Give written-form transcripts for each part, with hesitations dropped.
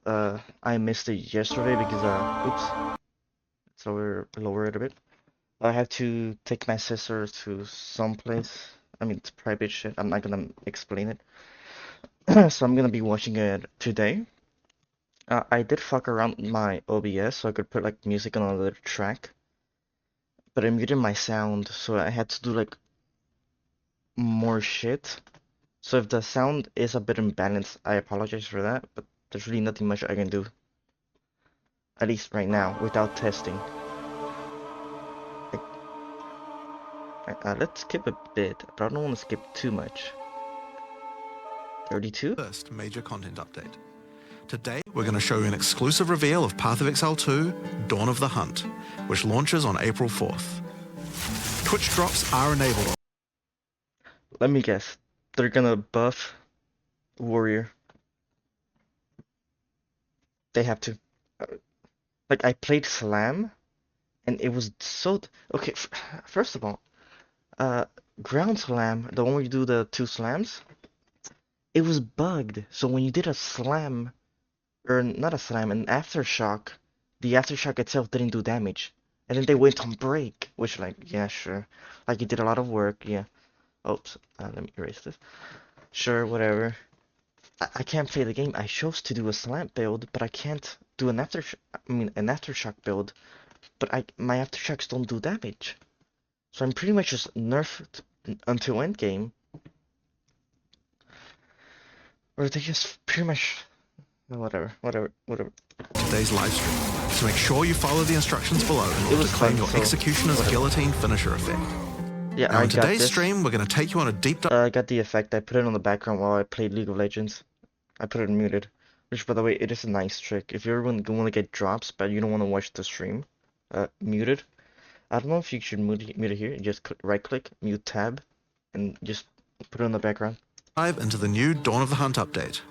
I missed it yesterday because oops, it's lower it a bit. I had to take my sister to some place. I mean, it's private shit. I'm not gonna explain it. So I'm gonna be watching it today. I did fuck around with my OBS so I could put like music on another track, but I muted my sound, so I had to do like more shit. So if the sound is a bit imbalanced, I apologize for that, but there's really nothing much I can do. At least right now, without testing. Let's skip a bit, but I don't want to skip too much. 32? First major content update. Today, we're going to show you an exclusive reveal of Path of Exile 2, Dawn of the Hunt, which launches on April 4th. Twitch drops are enabled. Let me guess. They're gonna buff Warrior. They have to. Like, I played Slam, and it was so... Okay, first of all, Ground Slam, the one where you do the 2 slams, it was bugged. So when you did a slam, or not a slam, an aftershock, the aftershock itself didn't do damage. And then they went on break, which, like, yeah, sure. Like, you did a lot of work, yeah. Oops, let me erase this. Sure, whatever. I can't play the game. I chose to do a slam build, but I can't do an aftershock build. But my aftershocks don't do damage. So I'm pretty much just nerfed until endgame. Or they just pretty much... Whatever. Today's live stream, so make sure you follow the instructions below in order to claim your Executioner's Guillotine finisher effect. Yeah, now in today's stream, we're going to take you on a deep dive. I got the effect. I put it on the background while I played League of Legends. I put it muted. Which, by the way, it is a nice trick. If you ever want to get drops, but you don't want to watch the stream, muted. I don't know if you should mute it here. Just right-click, mute tab, and just put it on the background. Dive into the new Dawn of the Hunt update.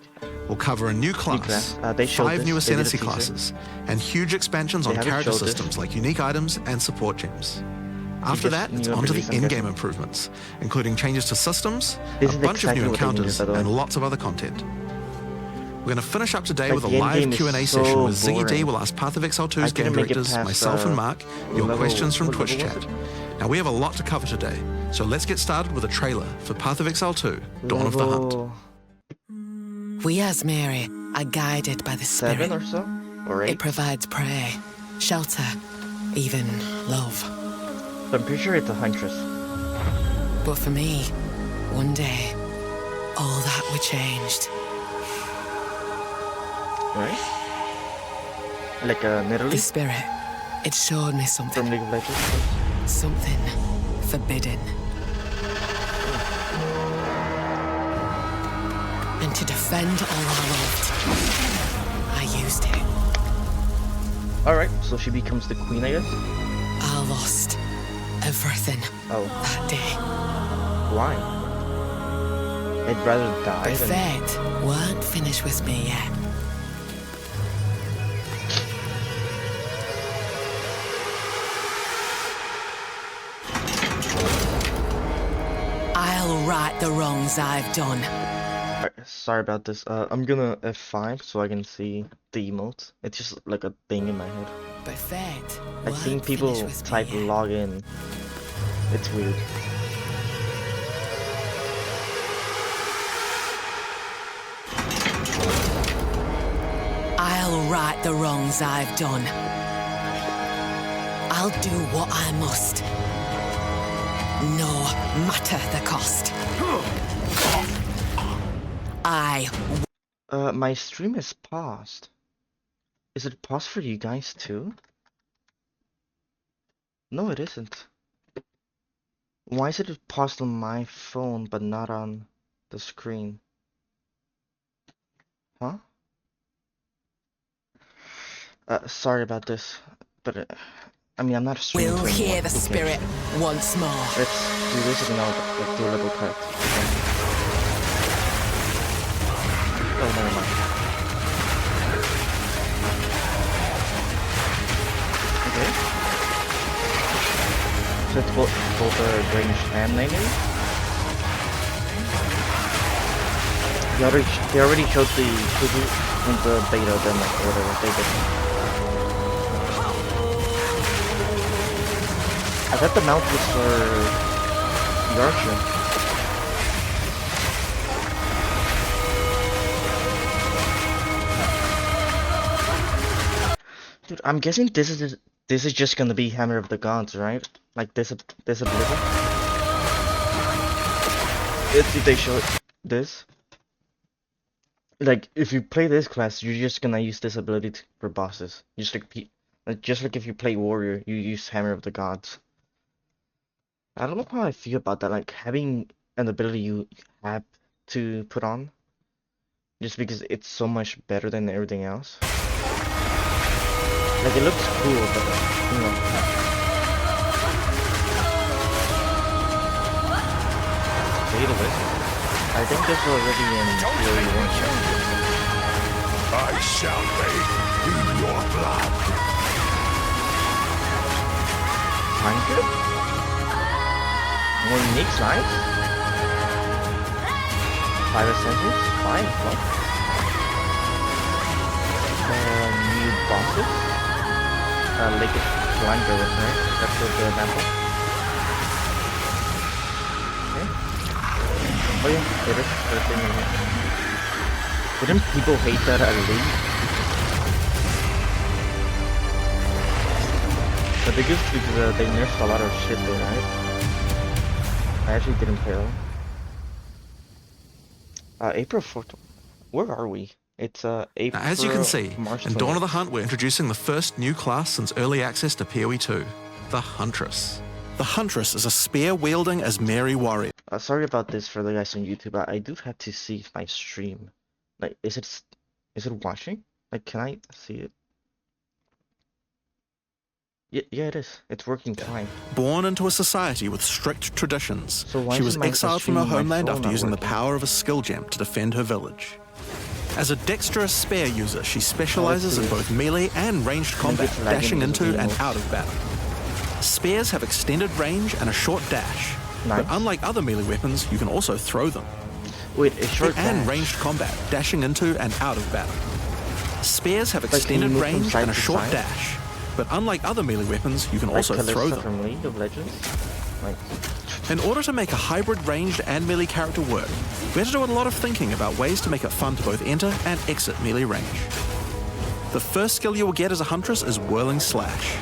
We'll cover a new class, 5 new ascendancy classes, and huge expansions on character systems like unique items and support gems. After that, it's on to the in-game improvements, including changes to systems, a bunch of new encounters, and lots of other content. We're going to finish up today with a live Q&A session with Ziggy D will ask Path of Exile 2's game directors, myself and Mark, your questions from Twitch chat. Now we have a lot to cover today, so let's get started with a trailer for Path of Exile 2, Dawn of the Hunt. We as Mary are guided by the Spirit. 7 or so? Or 8? It provides prey, shelter, even love. I'm pretty sure it's a huntress. But for me, one day, all that were changed. Right? Like literally? The Spirit, it showed me something. From League of Legends? Something forbidden. And to defend all I loved, I used it. Alright, so she becomes the queen, I guess? I lost everything that day. Why? I'd rather die But fate weren't finished with me yet. I'll right the wrongs I've done. Sorry about this. I'm gonna F5 so I can see the emotes. It's just like a thing in my head. But fate I've seen people type login. It's weird. I'll right the wrongs I've done. I'll do what I must. No matter the cost. My stream is paused. Is it paused for you guys too? No, it isn't. Why is it paused on my phone but not on the screen? Huh? Sorry about this, but I mean, I'm not a streamer. We'll hear the Spirit once more. Let's do this and I'll like, do a level cut. Oh, never mind. Okay. So it's both ranged and melee. They already showed the in the beta than like whatever they did. I thought the mount was for the archer. Dude, I'm guessing this is just gonna be Hammer of the Gods, right? Like this ability. Let's see if they show it. This. Like if you play this class, you're just gonna use this ability for bosses. Just like if you play warrior, you use Hammer of the Gods. I don't know how I feel about that. Like having an ability you have to put on, just because it's so much better than everything else. Like, it looks cool, but, you know. I think this was already in POE2. I shall bathe in your blood. Time good? More unique slides? 5 ascensions? 5, what? New bosses? Lake Climber, right? That's what the map was. Okay. Oh yeah, it is the thing in here. Wouldn't people hate that at League? The biggest because they nerfed a lot of shit there, right? I actually didn't play them. April 4th. Where are we? It's April. Now, as you can see, March in Dawn of the Hunt, we're introducing the first new class since early access to POE2, the Huntress. The Huntress is a spear-wielding Asmeri warrior. Sorry about this for the guys on YouTube. I do have to see if my stream, like, is it watching? Like, can I see it? Yeah, it is. It's working fine. Born into a society with strict traditions, So she was exiled from her homeland after using the working? power of a skill gem to defend her village. As a dexterous spear user, she specializes in both melee and ranged combat, dashing into and out of battle. Spears have extended range and a short dash, but unlike other melee weapons, you can also throw them. Wait, a short And dash. ranged combat, dashing into and out of battle. Spears have extended move from range side and a to short side? dash, but unlike other melee weapons, you can also Like throw Calista them. from League of Legends. Like, In order to make a hybrid ranged and melee character work, we had to do a lot of thinking about ways to make it fun to both enter and exit melee range. The first skill you will get as a Huntress is Whirling Slash.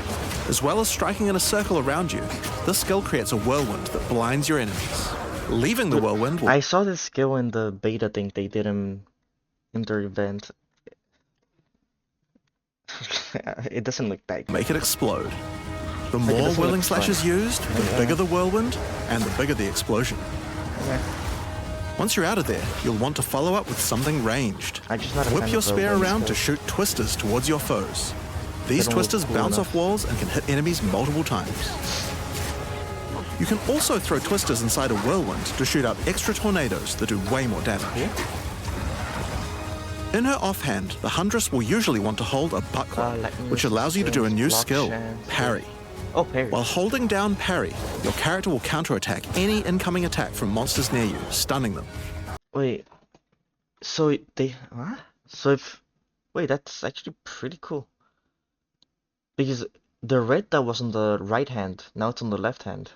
As well as striking in a circle around you, this skill creates a whirlwind that blinds your enemies. Leaving the whirlwind will I saw this skill in the beta thing they did in their event. It doesn't look that good. make it explode. The Like, it more doesn't Whirling look Slash fun. is used, the bigger the whirlwind, and the bigger the explosion. Okay. Once you're out of there, you'll want to follow up with something ranged. I'm just not a Whip fan your of spear whirlwinds, around to though. shoot twisters towards your foes. These don't look twisters cool bounce enough. off walls and can hit enemies multiple times. You can also throw twisters inside a whirlwind to shoot out extra tornadoes that do way more damage. In her offhand, the Huntress will usually want to hold a buckler, which allows you to do a new skill, parry. Oh, parry. While holding down parry, your character will counterattack any incoming attack from monsters near you, stunning them. Wait. So they what? So if wait, that's actually pretty cool. Because the red that was on the right hand, now it's on the left hand.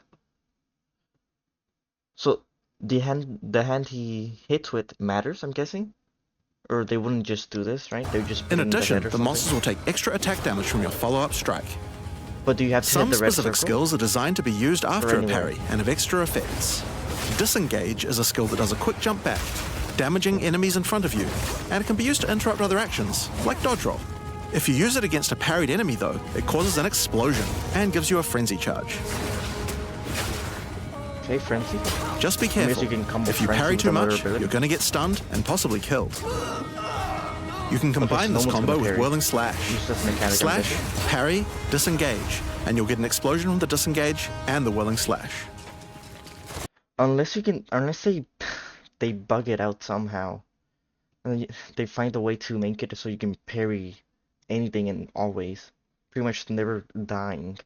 So the hand he hits with matters, I'm guessing? Or they wouldn't just do this, right? They would just put In it in the addition, head or the something? monsters will take extra attack damage from your follow-up strike. But do you have to Some hit the red specific circle? skills are designed to be used after a anyone? parry and have extra effects. Disengage is a skill that does a quick jump back, damaging enemies in front of you, and it can be used to interrupt other actions, like dodge roll. If you use it against a parried enemy though, it causes an explosion and gives you a frenzy charge. Okay, frenzy. Just be I guess careful. you can combo If you frenzy parry with too another much, ability. you're going to get stunned and possibly killed. You can combine so this no one's combo gonna with parry. Whirling Slash. Use this mechanic, I'm Slash, guessing. parry, disengage, and you'll get an explosion from the disengage and the Whirling Slash. Unless they bug it out somehow. And then they find a way to make it so you can parry anything and always. Pretty much never dying.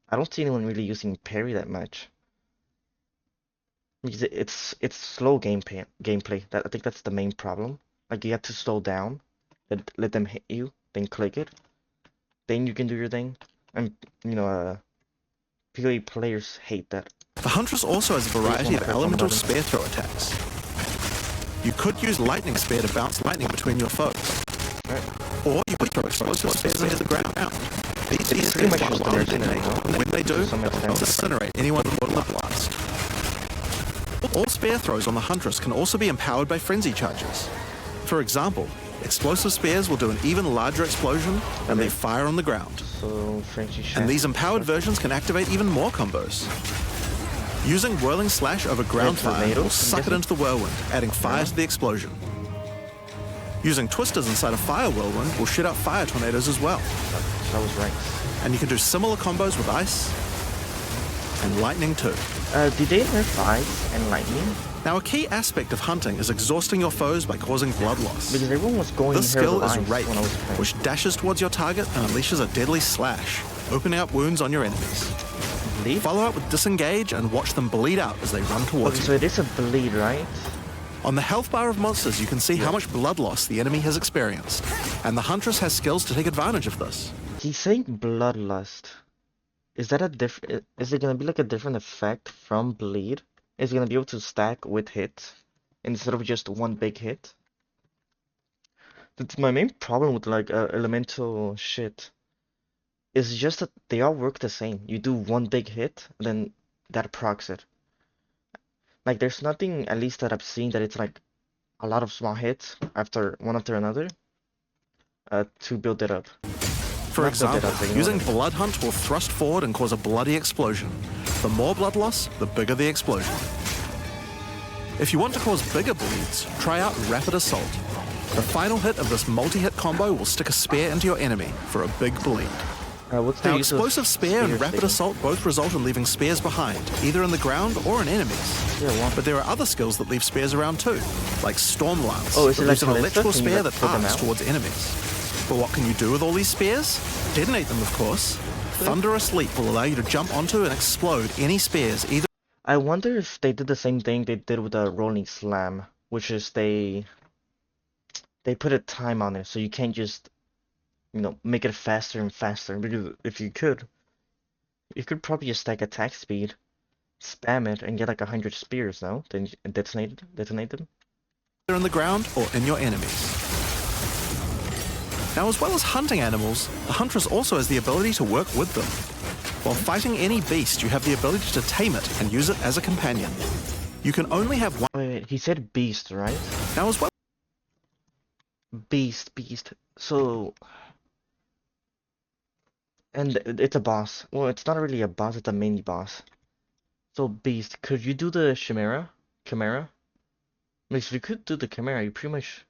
I don't see anyone really using parry that much. Because it's slow gameplay. I think that's the main problem. Like you have to slow down let them hit you, then click it, then you can do your thing. And you know, POE players hate that. The Huntress also has a variety of elemental spear throw attacks. You could use lightning spear to bounce lightning between your foes. Right. Or you could throw explosive spears into the ground. These pretty much just when they do, they'll incinerate anyone with a blast. All spear throws on the Huntress can also be empowered by frenzy charges. For example, explosive spears will do an even larger explosion and leave fire on the ground. So, and these empowered versions can activate even more combos. Using Whirling Slash over ground fire will suck it into the whirlwind, adding fire to the explosion. Using Twisters inside a fire whirlwind will shoot out fire tornadoes as well. That was right. And you can do similar combos with ice and lightning too. Did they nerf ice and lightning? Now, a key aspect of hunting is exhausting your foes by causing blood loss. Because everyone was going this skill is Rake, which dashes towards your target and unleashes a deadly slash, opening up wounds on your enemies. Bleed? Follow up with Disengage and watch them bleed out as they run towards you. So it is a bleed, right? On the health bar of monsters, you can see how much blood loss the enemy has experienced, and the Huntress has skills to take advantage of this. He's saying bloodlust. Is that a different? Is it gonna be like a different effect from bleed? Is it gonna be able to stack with hits instead of just one big hit? That's my main problem with like elemental shit. Is just that they all work the same. You do one big hit, then that procs it. Like there's nothing, at least that I've seen, that it's like a lot of small hits after one after another to build it up. For example, using Blood Hunt will thrust forward and cause a bloody explosion. The more blood loss, the bigger the explosion. If you want to cause bigger bleeds, try out Rapid Assault. The final hit of this multi-hit combo will stick a spear into your enemy for a big bleed. Now, Explosive Spear and Rapid Assault both result in leaving spears behind, either in the ground or in enemies. But there are other skills that leave spears around too, like Storm Lance, that leaves an electrical spear that arcs towards enemies. But what can you do with all these spears? Detonate them, of course. Thunderous Leap will allow you to jump onto and explode any spears either. I wonder if they did the same thing they did with the Rolling Slam, which is they put a time on it, so you can't just, you know, make it faster and faster. Because if you could probably just stack attack speed, spam it, and get like 100 spears, no? Then detonate them. They're in the ground or in your enemies. Now, as well as hunting animals, the Huntress also has the ability to work with them. While fighting any beast, you have the ability to tame it and use it as a companion. You can only have one... Wait, he said beast, right? Now, as well... Beast. So... And it's a boss. Well, it's not really a boss, it's a mini boss. So, beast, could you do the Chimera? Like, if you could do the Chimera, you pretty much...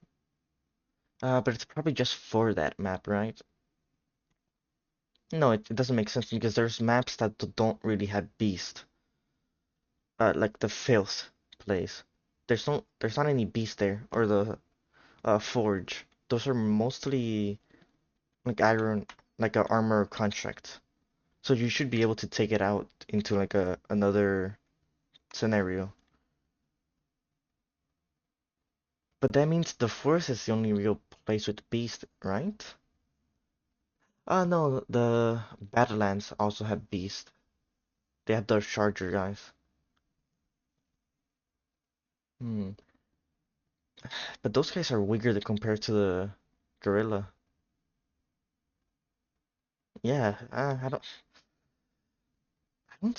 but it's probably just for that map, right? No, it doesn't make sense because there's maps that don't really have beast. Like the Filth place. There's not any beast there, or the Forge. Those are mostly like iron, like a armor contract. So you should be able to take it out into like another scenario. But that means the Forest is the only real place with beast, right? No, the Badlands also have beast. They have the Charger guys. But those guys are weaker compared to the Gorilla. Yeah, I don't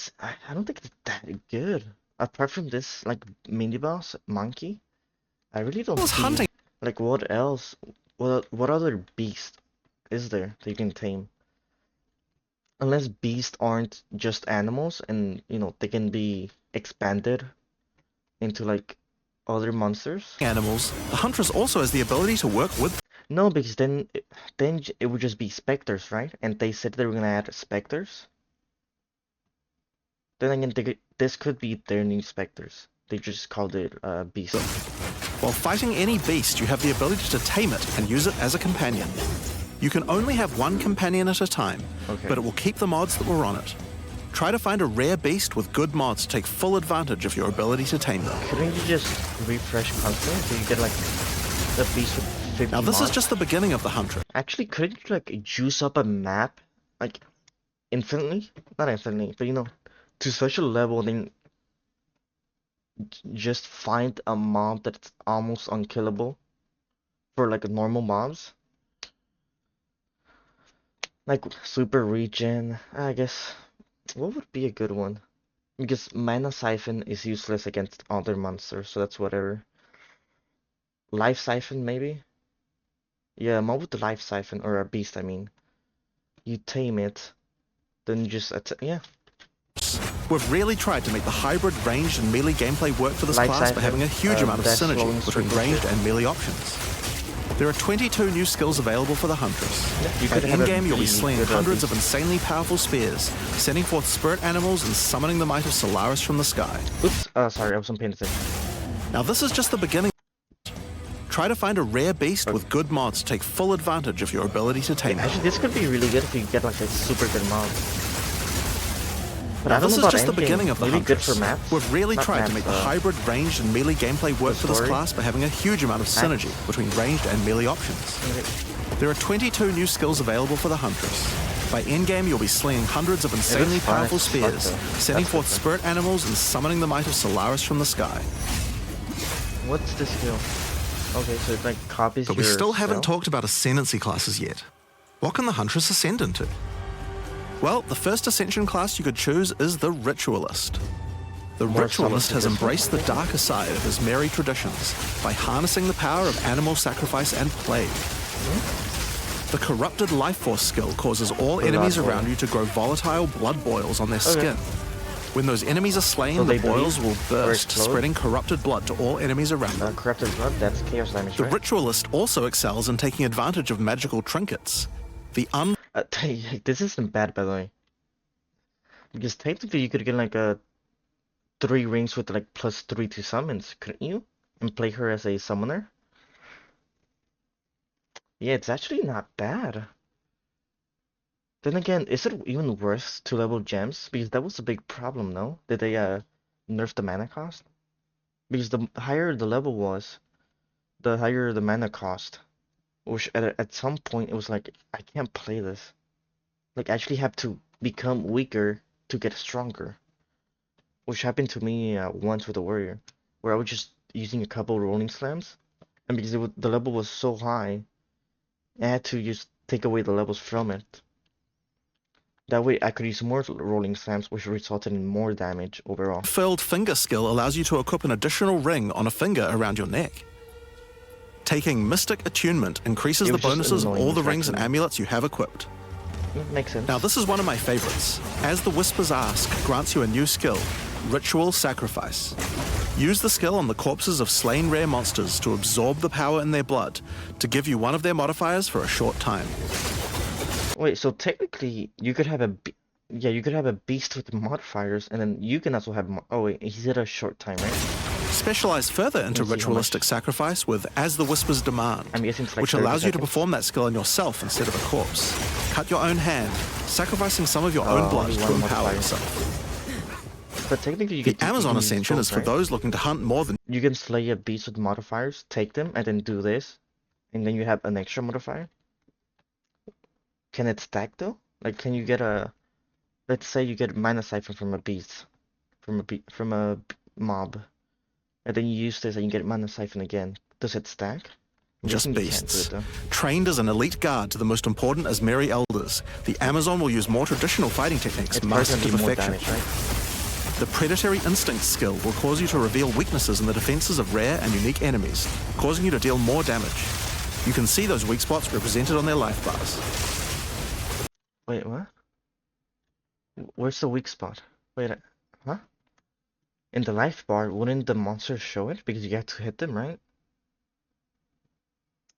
think it's that good. Apart from this, like mini boss monkey, I really don't see hunting. Like what else? What other beast is there that you can tame? Unless beasts aren't just animals, and you know they can be expanded into like other monsters. Animals. The Huntress also has the ability to work with. No, because then it would just be specters, right? And they said they were gonna add specters. Then again, this could be their new specters. They just called it beast. While fighting any beast, you have the ability to tame it and use it as a companion. You can only have one companion at a time, but it will keep the mods that were on it. Try to find a rare beast with good mods to take full advantage of your ability to tame them. Couldn't you just refresh constantly so you get like the beast with 50 Now this is mods. just the beginning of the Huntress. Actually, couldn't you like juice up a map like infinitely? Not infinitely, but you know, to such a level, then just find a mob that's almost unkillable for like normal mobs. Like super regen, I guess. What would be a good one? Because Mana Siphon is useless against other monsters, so that's whatever. Life Siphon, maybe? Yeah, mob with the Life Siphon, or a beast, I mean. You tame it, then you just attack. Yeah. We've really tried to make the hybrid ranged and melee gameplay work for this Life class Siphon, by having a huge amount of synergy between ranged shit. and melee options. There are 22 new skills available for the Huntress. You could have in-game, you'll be beast slinging with a hundreds of beast. insanely powerful spears, sending forth spirit animals and summoning the might of Solaris from the sky. Oops, sorry, I wasn't paying attention. Now this is just the beginning. Try to find a rare beast with good mods to take full advantage of your ability to tame it. Actually, this could be really good if you get like a super good mod. But Now I don't this know is about just the endgame. beginning of the Maybe good Huntress. for maps. We've really Not tried maps, to make the hybrid ranged and melee gameplay work for this story. class by having a huge amount of synergy between ranged and melee options. There are 22 new skills available for the Huntress. By in-game, you'll be slinging hundreds of insanely fun. powerful It's fun, spears, though. sending That's forth different. spirit animals and summoning the might of Solaris from the sky. What's the skill? Okay, so it like copies But we your still haven't spell? talked about ascendancy classes yet. What can the Huntress ascend into? Well, the first ascension class you could choose is the Ritualist. The More Ritualist has summons embraced the darker side of his merry traditions by harnessing the power of animal sacrifice and plague. The Corrupted Life Force skill causes all enemies Blood around boil. you to grow volatile blood boils on their Okay. skin. When those enemies are slain, So the they bleed boils will or burst, explode? spreading corrupted blood to all enemies around them. Corrupted blood, that's chaos damage, The right? Ritualist also excels in taking advantage of magical trinkets. The This isn't bad, by the way. Because technically you could get like a 3 rings with like +3 to summons, couldn't you? And play her as a summoner? Yeah, it's actually not bad. Then again, is it even worth to level gems? Because that was a big problem, no? Did they nerf the mana cost? Because the higher the level was, the higher the mana cost. Which at some point it was like, I can't play this. Like, I actually have to become weaker to get stronger. Which happened to me once with a warrior, where I was just using a couple rolling slams, and because the level was so high, I had to just take away the levels from it. That way I could use more rolling slams, which resulted in more damage overall. Filled Finger skill allows you to equip an additional ring on a finger around your neck. Taking Mystic Attunement increases It the was just bonuses of annoying all the the fact rings and that- amulets you have equipped. Makes sense. Now this is one of my favorites. As the Whispers Ask grants you a new skill, Ritual Sacrifice. Use the skill on the corpses of slain rare monsters to absorb the power in their blood to give you one of their modifiers for a short time. Wait, so technically you could have you could have a beast with modifiers, and then you can also have oh wait, he's at a short time, right? Specialize further into Let's see how Ritualistic Sacrifice with As the Whispers Demand, I'm guessing it's like which 30 allows you to seconds. perform that skill on yourself instead of a corpse. Cut your own hand, sacrificing some of your own blood only to one empower modifier. yourself. But technically you The get to Amazon use Ascension both, is for right? those looking to hunt more than You can slay a beast with modifiers, take them, and then do this, and then you have an extra modifier. Can it stack though? Like, can you get a, let's say you get Mana Siphon from a beast, from a mob, and then you use this and you get Mana Siphon again. Does it stack? I'm just guessing you can't do beasts. it, though. Trained as an elite guard to the most important as merry elders, the Amazon will use more traditional fighting techniques It's probably mastered gonna to be more perfection. damage, right? The Predatory Instinct skill will cause you to reveal weaknesses in the defenses of rare and unique enemies, causing you to deal more damage. You can see those weak spots represented on their life bars. Wait, what? Where's the weak spot? Wait, huh? In the life bar, wouldn't the monsters show it? Because you have to hit them, right?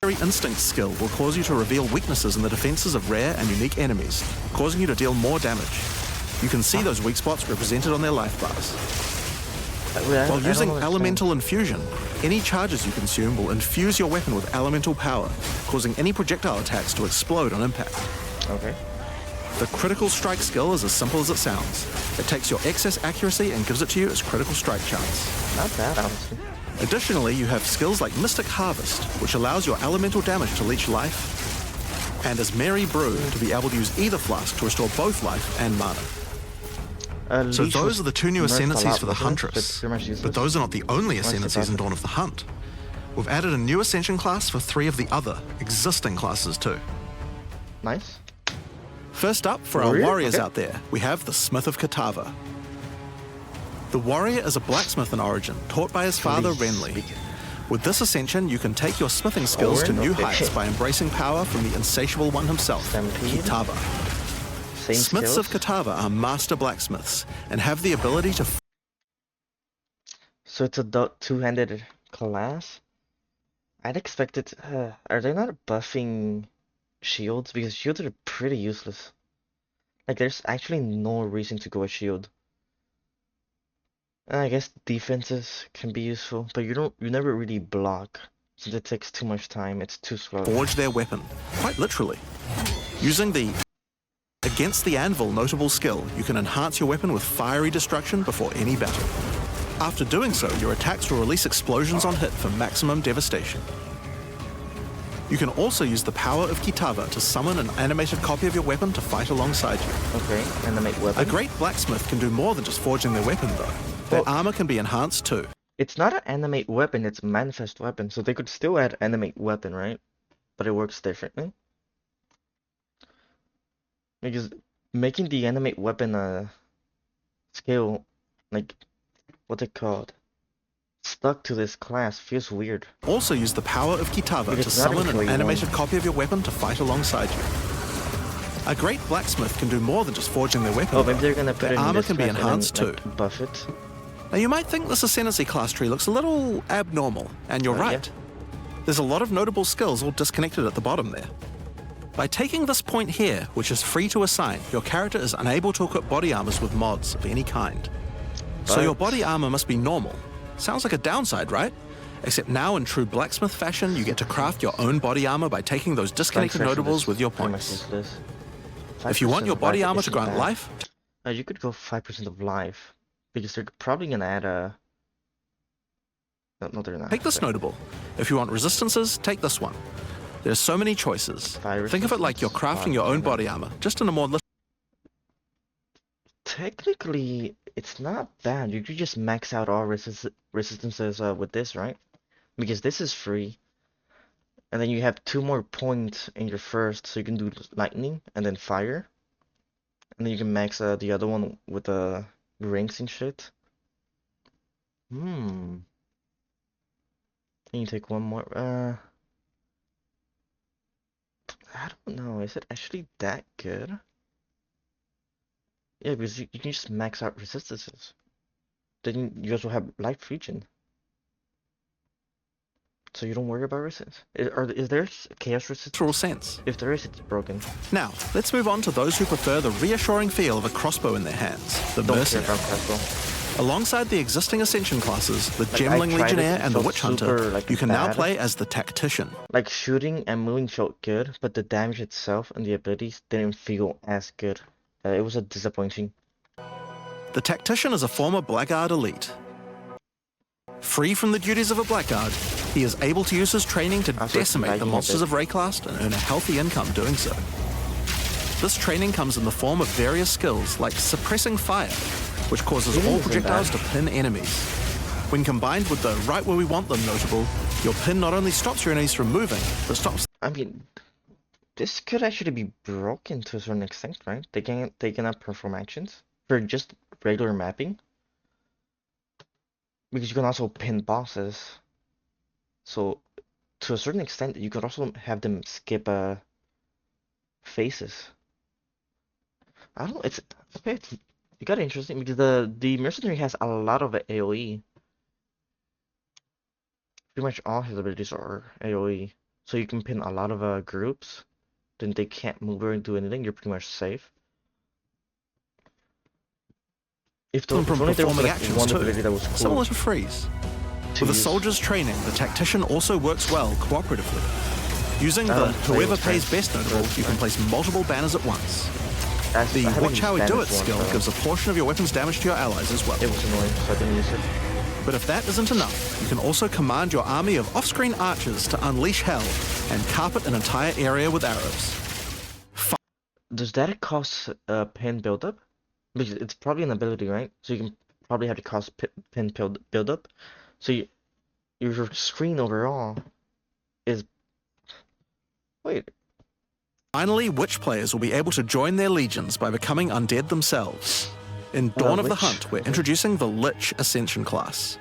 Predatory Instinct skill will cause you to reveal weaknesses in the defenses of rare and unique enemies, causing you to deal more damage. You can see those weak spots represented on their life bars. While using Elemental Infusion, any charges you consume will infuse your weapon with elemental power, causing any projectile attacks to explode on impact. Okay. The Critical Strike skill is as simple as it sounds. It takes your excess accuracy and gives it to you as critical strike chance. Not bad, honestly. Additionally, you have skills like Mystic Harvest, which allows your elemental damage to leech life, and as Merry Brew to be able to use either flask to restore both life and mana. So those are the 2 new ascendancies for the Huntress, but those are not the only ascendancies in Dawn of the Hunt. We've added a new ascension class for 3 of the other existing classes too. Nice. First up, for our warriors out there, we have the Smith of Kitava. The warrior is a blacksmith in origin, taught by his father Renly. With this ascension, you can take your smithing skills to new heights by embracing power from the insatiable one himself, Kitava. Smiths of Kitava are master blacksmiths and have the ability to... So it's a two-handed class? I'd expect it... are they not buffing shields? Because shields are pretty useless. Like, there's actually no reason to go a shield. And I guess defenses can be useful, but you never really block, since it takes too much time, it's too slow. Forge their weapon, quite literally. Using the Against the Anvil notable skill, you can enhance your weapon with fiery destruction before any battle. After doing so, your attacks will release explosions on hit for maximum devastation. You can also use the power of Kitava to summon an animated copy of your weapon to fight alongside you. Okay, animate weapon. A great blacksmith can do more than just forging their weapon though. Their armor can be enhanced too. It's not an animate weapon, it's a manifest weapon, so they could still add animate weapon, right? But it works differently. Because making the animate weapon a skill, like, what's it called? Stuck to this class feels weird. Also use the power of Kitava to summon an animated copy of your weapon to fight alongside you. A great blacksmith can do more than just forging their weapon. Oh, maybe they're gonna put it in armor this can be enhanced then, too. Like, buff it. Now you might think this ascendancy class tree looks a little abnormal, and you're right. Yeah. There's a lot of notable skills all disconnected at the bottom there. By taking this point here, which is free to assign, your character is unable to equip body armors with mods of any kind. So your body armor must be normal. Sounds like a downside, right? Except now in true blacksmith fashion, you get to craft your own body armor by taking those disconnected notables with your points. If you want your body armor to grant life... you could go 5% of life, because they're probably gonna add a... No, they're not. Take this notable. If you want resistances, take this one. There's so many choices. Think of it like you're crafting your own body armor, just in a more... Technically, it's not bad. You could just max out all resistances with this, right? Because this is free. And then you have 2 more points in your first, so you can do lightning and then fire. And then you can max the other one with the rings and shit. Can you take one more? I don't know. Is it actually that good? Yeah, because you can just max out resistances. Then you also have life regen. So you don't worry about resistance. Is there chaos resistance? Sense. If there is, it's broken. Now, let's move on to those who prefer the reassuring feel of a crossbow in their hands, the Mercenary. Alongside the existing Ascension classes, the Gemling Legionnaire and the Witch Hunter, you can now play as the Tactician. Like, shooting and moving felt good, but the damage itself and the abilities didn't feel as good. It was disappointing. The Tactician is a former Blackguard elite. Free from the duties of a Blackguard, he is able to use his training to decimate the monsters of Rayclast and earn a healthy income doing so. This training comes in the form of various skills like suppressing fire, which causes all projectiles to pin enemies. When combined with the right where we want them notable, your pin not only stops your enemies from moving, but stops... I mean, this could actually be broken to a certain extent, right? They cannot perform actions for just regular mapping. Because you can also pin bosses. So, to a certain extent, you could also have them skip phases. I don't know, it's okay. It got interesting because the Mercenary has a lot of AoE. Pretty much all his abilities are AoE. So you can pin a lot of groups. Then they can't move or do anything. You're pretty much safe. If only there was like one ability that was cool. Similar to Freeze. With a soldier's training, the Tactician also works well cooperatively. Using the whoever pays best notable, you can place multiple banners at once. The Watch How We Do It skill gives a portion of your weapon's damage to your allies as well. It was annoying, so I didn't use it. But if that isn't enough, you can also command your army of off-screen archers to unleash hell and carpet an entire area with arrows. Does that cost pin buildup? Because it's probably an ability, right? So you can probably have to cost pin buildup. So your screen overall is... Wait. Finally, Witch players will be able to join their legions by becoming undead themselves. In Dawn of the Hunt, we're introducing the Lich Ascension class.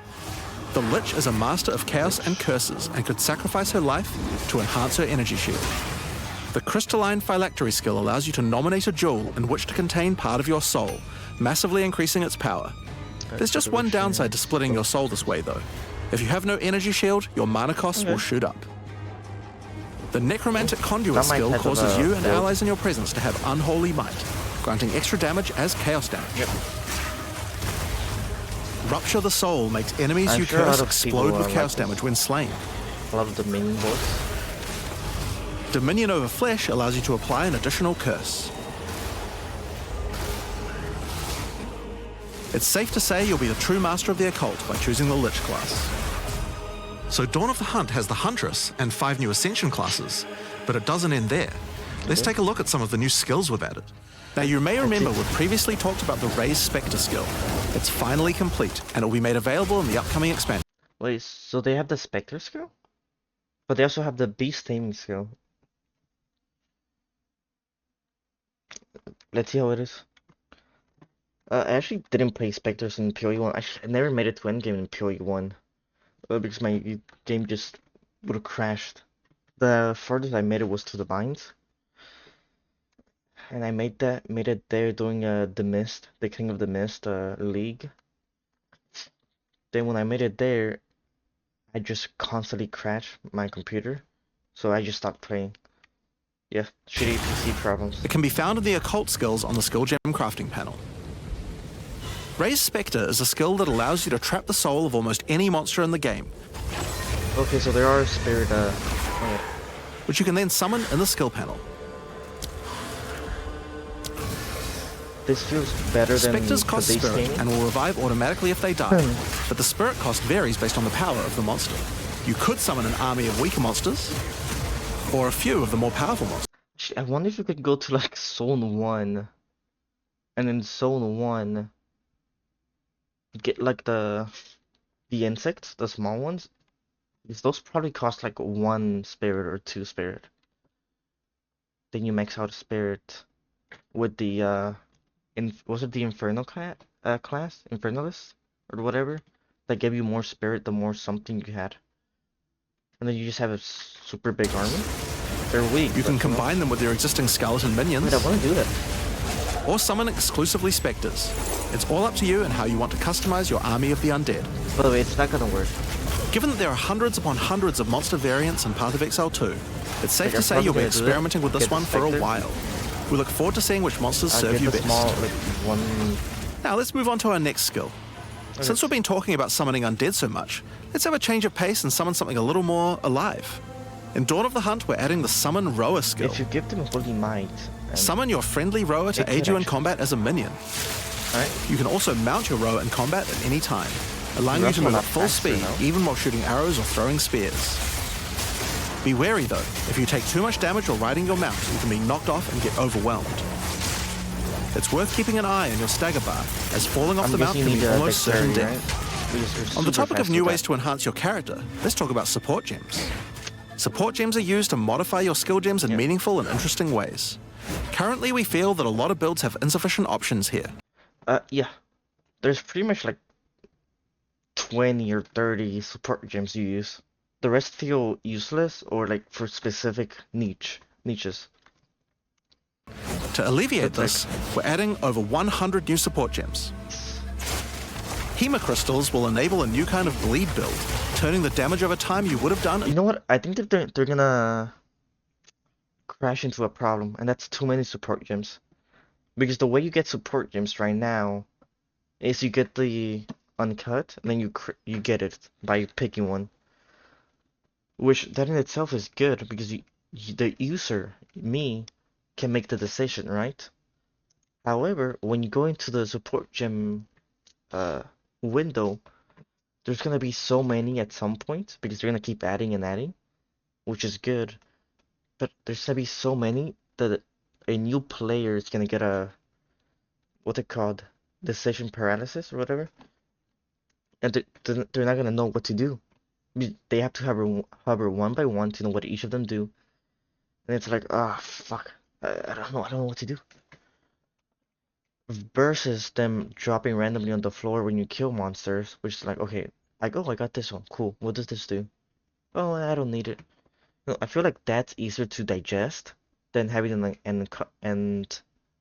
The Lich is a master of chaos and curses and could sacrifice her life to enhance her energy shield. The Crystalline Phylactery skill allows you to nominate a jewel in which to contain part of your soul, massively increasing its power. There's just one downside to splitting your soul this way though. If you have no energy shield, your mana costs will shoot up. The Necromantic Conduit skill causes you and allies in your presence to have unholy might, granting extra damage as chaos damage. Yep. Rupture the Soul makes enemies you curse explode with chaos damage when slain. I love the minion boss. Dominion over Flesh allows you to apply an additional curse. It's safe to say you'll be the true master of the occult by choosing the Lich class. So Dawn of the Hunt has the Huntress and 5 new Ascension classes, but it doesn't end there. Let's take a look at some of the new skills we've added. Now you may remember we've previously talked about the Raised Spectre skill. It's finally complete, and it will be made available in the upcoming expansion. Wait, so they have the Spectre skill? But they also have the Beast Taming skill. Let's see how it is. I actually didn't play Spectres in POE1. I never made it to endgame in POE1. Because my game just would have crashed. The furthest I made it was to the Vines. And I made it there doing the Mist, the King of the Mist league. Then when I made it there, I just constantly crashed my computer. So I just stopped playing. Yeah, shitty PC problems. It can be found in the occult skills on the skill gem crafting panel. Raised Spectre is a skill that allows you to trap the soul of almost any monster in the game. Okay, so there are spirit, which you can then summon in the skill panel. This feels better than Spectres cost spirit and will revive automatically if they die, but the spirit cost varies based on the power of the monster. You could summon an army of weaker monsters, or a few of the more powerful monsters. I wonder if you could go to like Zone 1, and in Zone 1, get like the insects, the small ones, because those probably cost like 1 spirit or 2 spirit. Then you max out a spirit with the was it the Infernal class, Infernalist, or whatever, that gave you more spirit the more something you had. And then you just have a super big army. They're weak. You can combine them with your existing skeleton minions. Wait, I want to do that. Or summon exclusively specters. It's all up to you and how you want to customize your army of the undead. By the way, it's not gonna work. Given that there are hundreds upon hundreds of monster variants in Path of Exile 2, it's safe to say you'll be experimenting with this one for a while. We look forward to seeing which monsters serve you best. Now let's move on to our next skill. Okay. Since we've been talking about summoning undead so much, let's have a change of pace and summon something a little more alive. In Dawn of the Hunt, we're adding the Summon Rower skill. If you give them holy might... Summon your friendly rower to aid you in combat as a minion. Right. You can also mount your rower in combat at any time, allowing you to move at full speed, even while shooting arrows or throwing spears. Be wary though, if you take too much damage while riding your mount, you can be knocked off and get overwhelmed. It's worth keeping an eye on your stagger bar, as falling off the mount can be almost certain death. Right? On the topic of new ways to enhance your character, let's talk about support gems. Support gems are used to modify your skill gems in meaningful and interesting ways. Currently, we feel that a lot of builds have insufficient options here. Yeah. There's pretty much like 20 or 30 support gems you use. The rest feel useless or like for specific niches. To alleviate this, we're adding over 100 new support gems. Hema crystals will enable a new kind of bleed build, turning the damage over time you would have done. You know what? I think that they're gonna crash into a problem, and that's too many support gems. Because the way you get support gems right now is you get the uncut, and then you get it by picking one. Which that in itself is good because the user, me, can make the decision, right? However, when you go into the support gem window, there's gonna be so many at some point because they're gonna keep adding and adding, which is good. But there's gonna be so many that a new player is gonna get a what they called decision paralysis or whatever, and they're not gonna know what to do. They have to hover one by one to know what each of them do, and it's like, ah, fuck, I don't know, what to do. Versus them dropping randomly on the floor when you kill monsters, which is like, okay, I got this one, cool. What does this do? Oh, I don't need it. No, I feel like that's easier to digest than having an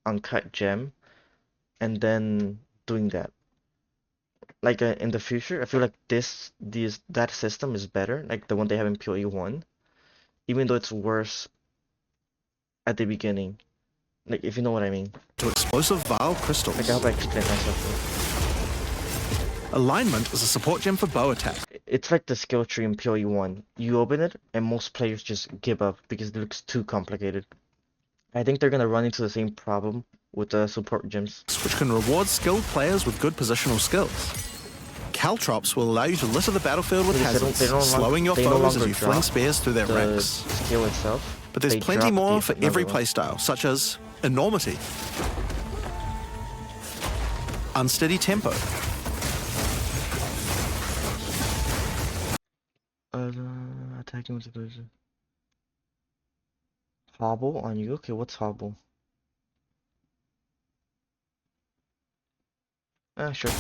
uncut gem and then doing that. Like in the future, I feel like that system is better, like the one they have in POE1, even though it's worse at the beginning. Like if you know what I mean. To explosive vial crystals. Like I hope I explained myself. Alignment is a support gem for bow attack. It's like the skill tree in POE1. You open it, and most players just give up because it looks too complicated. I think they're gonna run into the same problem with the support gems, which can reward skilled players with good positional skills. Caltrops will allow you to litter the battlefield with hazards, slowing your foes as you fling spears through their ranks. Skill itself, but there's plenty more for every playstyle, such as enormity, unsteady tempo, attacking with illusion. Hobble on you? Okay, what's hobble? Sure.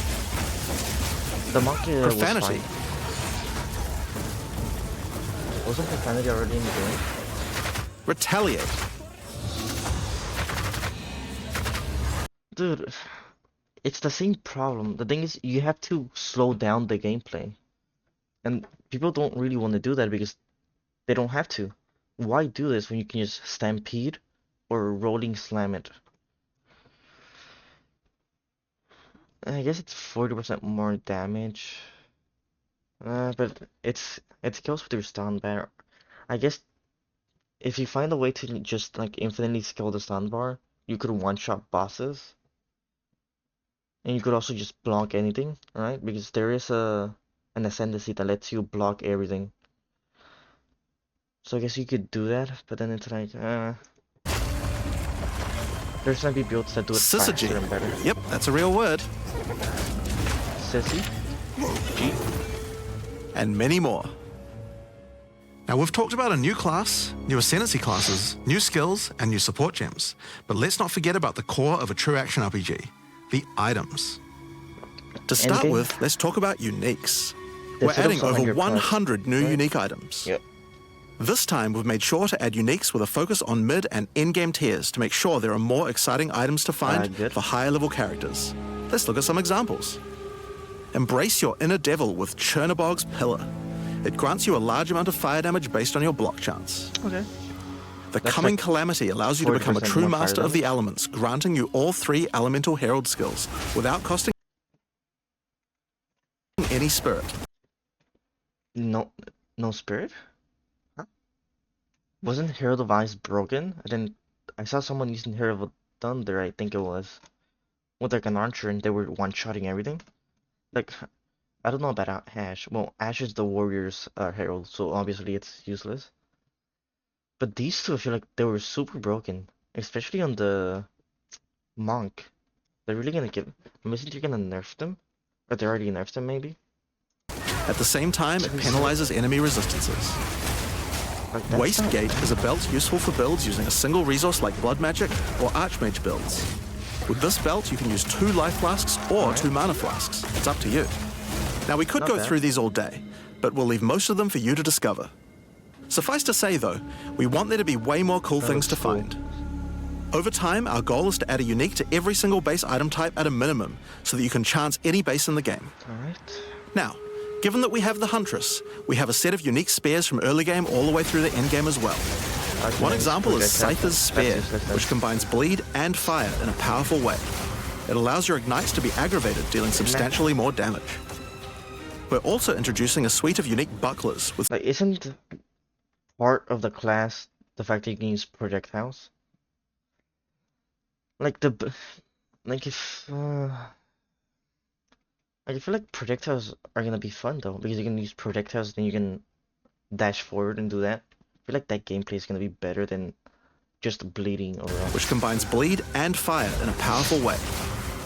The monkey profanity. Wasn't profanity already in the game? Retaliate. Dude, it's the same problem. The thing is, you have to slow down the gameplay. And people don't really want to do that because they don't have to. Why do this when you can just stampede or rolling slam it? I guess it's 40% more damage. But it kills with your stun bar. I guess if you find a way to just like infinitely scale the stun bar, you could one-shot bosses. And you could also just block anything, right? Because there is an ascendancy that lets you block everything. So I guess you could do that, but then it's like, there's gonna be builds that do it faster and better. Yep, that's a real word. Sissy. G. And many more. Now we've talked about a new class, new ascendancy classes, new skills, and new support gems. But let's not forget about the core of a true action RPG, the items. To start with, let's talk about uniques. We're adding over 100 new unique items. Yep. This time, we've made sure to add uniques with a focus on mid and end-game tiers to make sure there are more exciting items to find for higher-level characters. Let's look at some examples. Embrace your inner devil with Chernobog's Pillar. It grants you a large amount of fire damage based on your block chance. Okay. The Coming Calamity allows you to become a true master of the elements, granting you all 3 Elemental Herald skills without costing any spirit. No spirit? Huh? Wasn't Herald of Ice broken? I saw someone using Herald of Thunder, I think it was, with like an archer, and they were one-shotting everything. Like, I don't know about Ash. Well, Ash is the warrior's herald, so obviously it's useless. But these two, I feel like they were super broken, especially on the monk. They're really gonna give. I'm guessing you're gonna nerf them, or they already nerfed them, maybe. At the same time, it penalizes enemy resistances. Like Waste Gate is a belt useful for builds using a single resource like Blood Magic or Archmage builds. With this belt, you can use 2 life flasks or 2 mana flasks. It's up to you. Now, we could go through these all day, but we'll leave most of them for you to discover. Suffice to say, though, we want there to be way more cool things to find. Over time, our goal is to add a unique to every single base item type at a minimum, so that you can chance any base in the game. Alright. Now, given that we have the Huntress, we have a set of unique spears from early game all the way through the end game as well. One example is Scyther's Spear, which combines bleed and fire in a powerful way. It allows your ignites to be aggravated, dealing substantially more damage. We're also introducing a suite of unique bucklers with... Like, isn't part of the class the fact that you can use projectiles? Like if I feel like projectiles are gonna be fun though, because you can use projectiles, then you can dash forward and do that. I feel like that gameplay is gonna be better than just bleeding or which combines bleed and fire in a powerful way.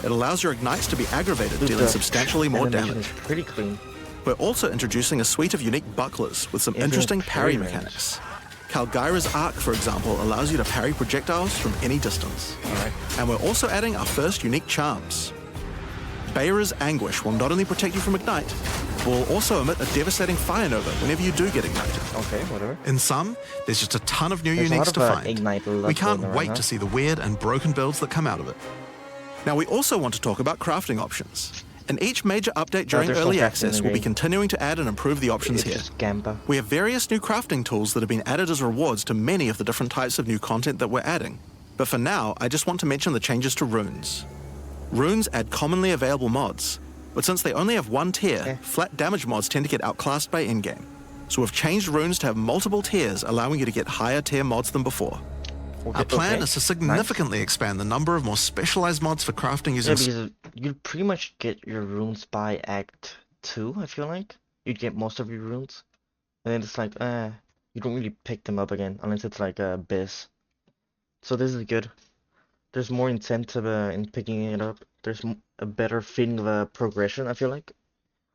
It allows your ignites to be aggravated, dealing substantially more damage. Pretty clean. We're also introducing a suite of unique bucklers with some interesting parry mechanics. Calgyra's Arc, for example, allows you to parry projectiles from any distance. And we're also adding our first unique charms. Bayra's Anguish will not only protect you from Ignite, but will also emit a devastating Fire Nova whenever you do get ignited. Okay, whatever. In sum, there's just a ton of new uniques to find. We can't wait to see the weird and broken builds that come out of it. Now, we also want to talk about crafting options. In each major update during early access, we'll be continuing to add and improve the options here. We have various new crafting tools that have been added as rewards to many of the different types of new content that we're adding. But for now, I just want to mention the changes to runes. Runes add commonly available mods, but since they only have one tier, flat damage mods tend to get outclassed by in-game. So we've changed runes to have multiple tiers, allowing you to get higher tier mods than before. Our plan is to significantly expand the number of more specialized mods for crafting using... Yeah, because you pretty much get your runes by Act 2, I feel like. You'd get most of your runes. And then it's like, you don't really pick them up again, unless it's like a Biz. So this is good. There's more incentive in picking it up. There's a better feeling of progression, I feel like.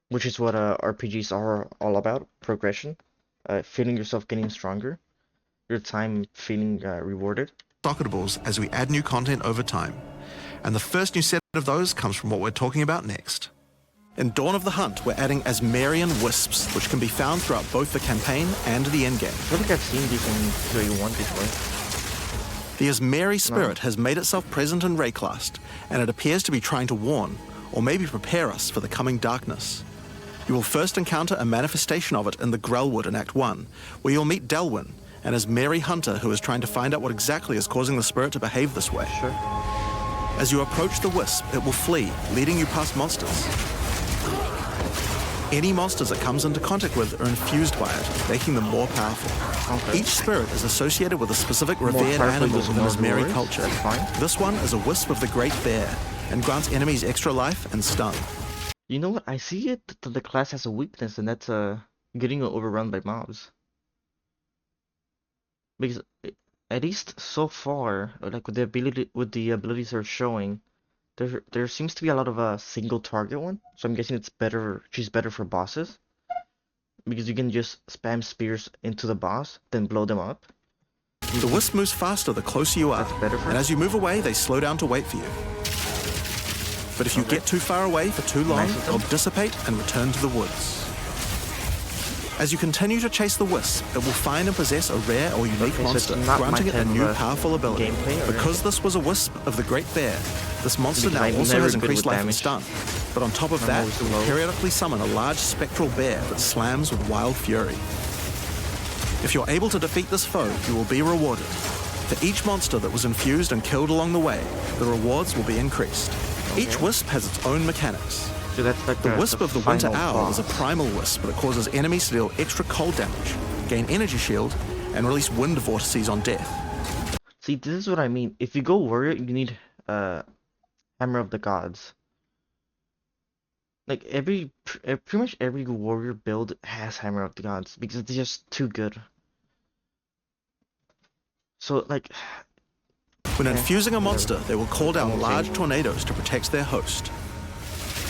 Which is what RPGs are all about, progression. Feeling yourself getting stronger. Your time feeling rewarded. Socketables as we add new content over time. And the first new set of those comes from what we're talking about next. In Dawn of the Hunt, we're adding Asmarian Wisps, which can be found throughout both the campaign and the endgame. I feel like I've seen these in POE1 before. The Asmari spirit has made itself present in Rayclast, and it appears to be trying to warn, or maybe prepare us for the coming darkness. You will first encounter a manifestation of it in the Grelwood in Act 1, where you'll meet Delwyn, an Asmari hunter who is trying to find out what exactly is causing the spirit to behave this way. As you approach the wisp, it will flee, leading you past monsters. Any monsters it comes into contact with are infused by it, making them more powerful. Each spirit is associated with a specific revered animal in Asmari culture. This one is a wisp of the Great Bear, and grants enemies extra life and stun. You know what? I see it that the class has a weakness, and that's getting overrun by mobs. Because at least so far, like with the abilities they're showing, there seems to be a lot of a single target one. So I'm guessing it's better. She's better for bosses, because you can just spam spears into the boss, then blow them up. The wisp moves faster the closer you are, and as you move away, they slow down to wait for you. But if you get too far away for too long, they'll dissipate and return to the woods. As you continue to chase the wisp, it will find and possess a rare or unique monster, granting it a new powerful ability. Because this was a wisp of the Great Bear, this monster now also has increased life and stun. But on top of that, it will periodically summon a large spectral bear that slams with wild fury. If you're able to defeat this foe, you will be rewarded. For each monster that was infused and killed along the way, the rewards will be increased. Each wisp has its own mechanics. So that's like the wisp of the Winter Owl is a primal wisp that causes enemies to deal extra cold damage, gain energy shield, and release wind vortices on death. See, this is what I mean. If you go warrior, you need Hammer of the Gods. Like pretty much every warrior build has Hammer of the Gods because it's just too good. So like, when infusing a monster, they will call down large tornadoes to protect their host.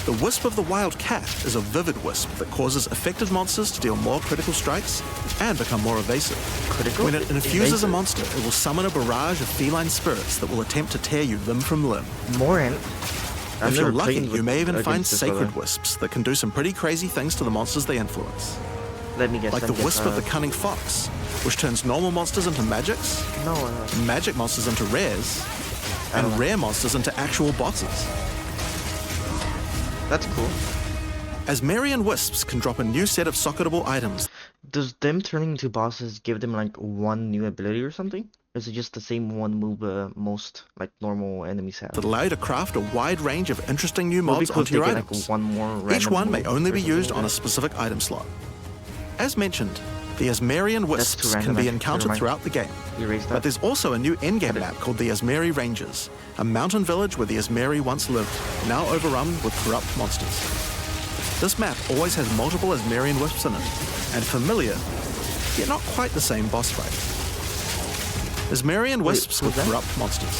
The Wisp of the Wild Cat is a vivid wisp that causes affected monsters to deal more critical strikes and become more evasive. When it infuses a monster, it will summon a barrage of feline spirits that will attempt to tear you limb from limb. If you're lucky, you may even find sacred wisps that can do some pretty crazy things to the monsters they influence. Let me guess. Like the Wisp of the Cunning Fox, which turns normal monsters into magics, magic monsters into rares, and rare monsters into actual bosses. That's cool. Asmarian Wisps can drop a new set of socketable items. Does them turning into bosses give them like one new ability or something? Or is it just the same one move most like normal enemies have? That allow you to craft a wide range of interesting new mobs onto your items. Like each one may only be used on a specific item slot. As mentioned, the Asmarian Wisps can be encountered throughout the game, but there's also a new endgame map called the Asmari Ranges, a mountain village where the Asmari once lived, now overrun with corrupt monsters. This map always has multiple Asmerian wisps in it, and familiar, yet not quite the same boss fight. Asmerian wisps will corrupt monsters.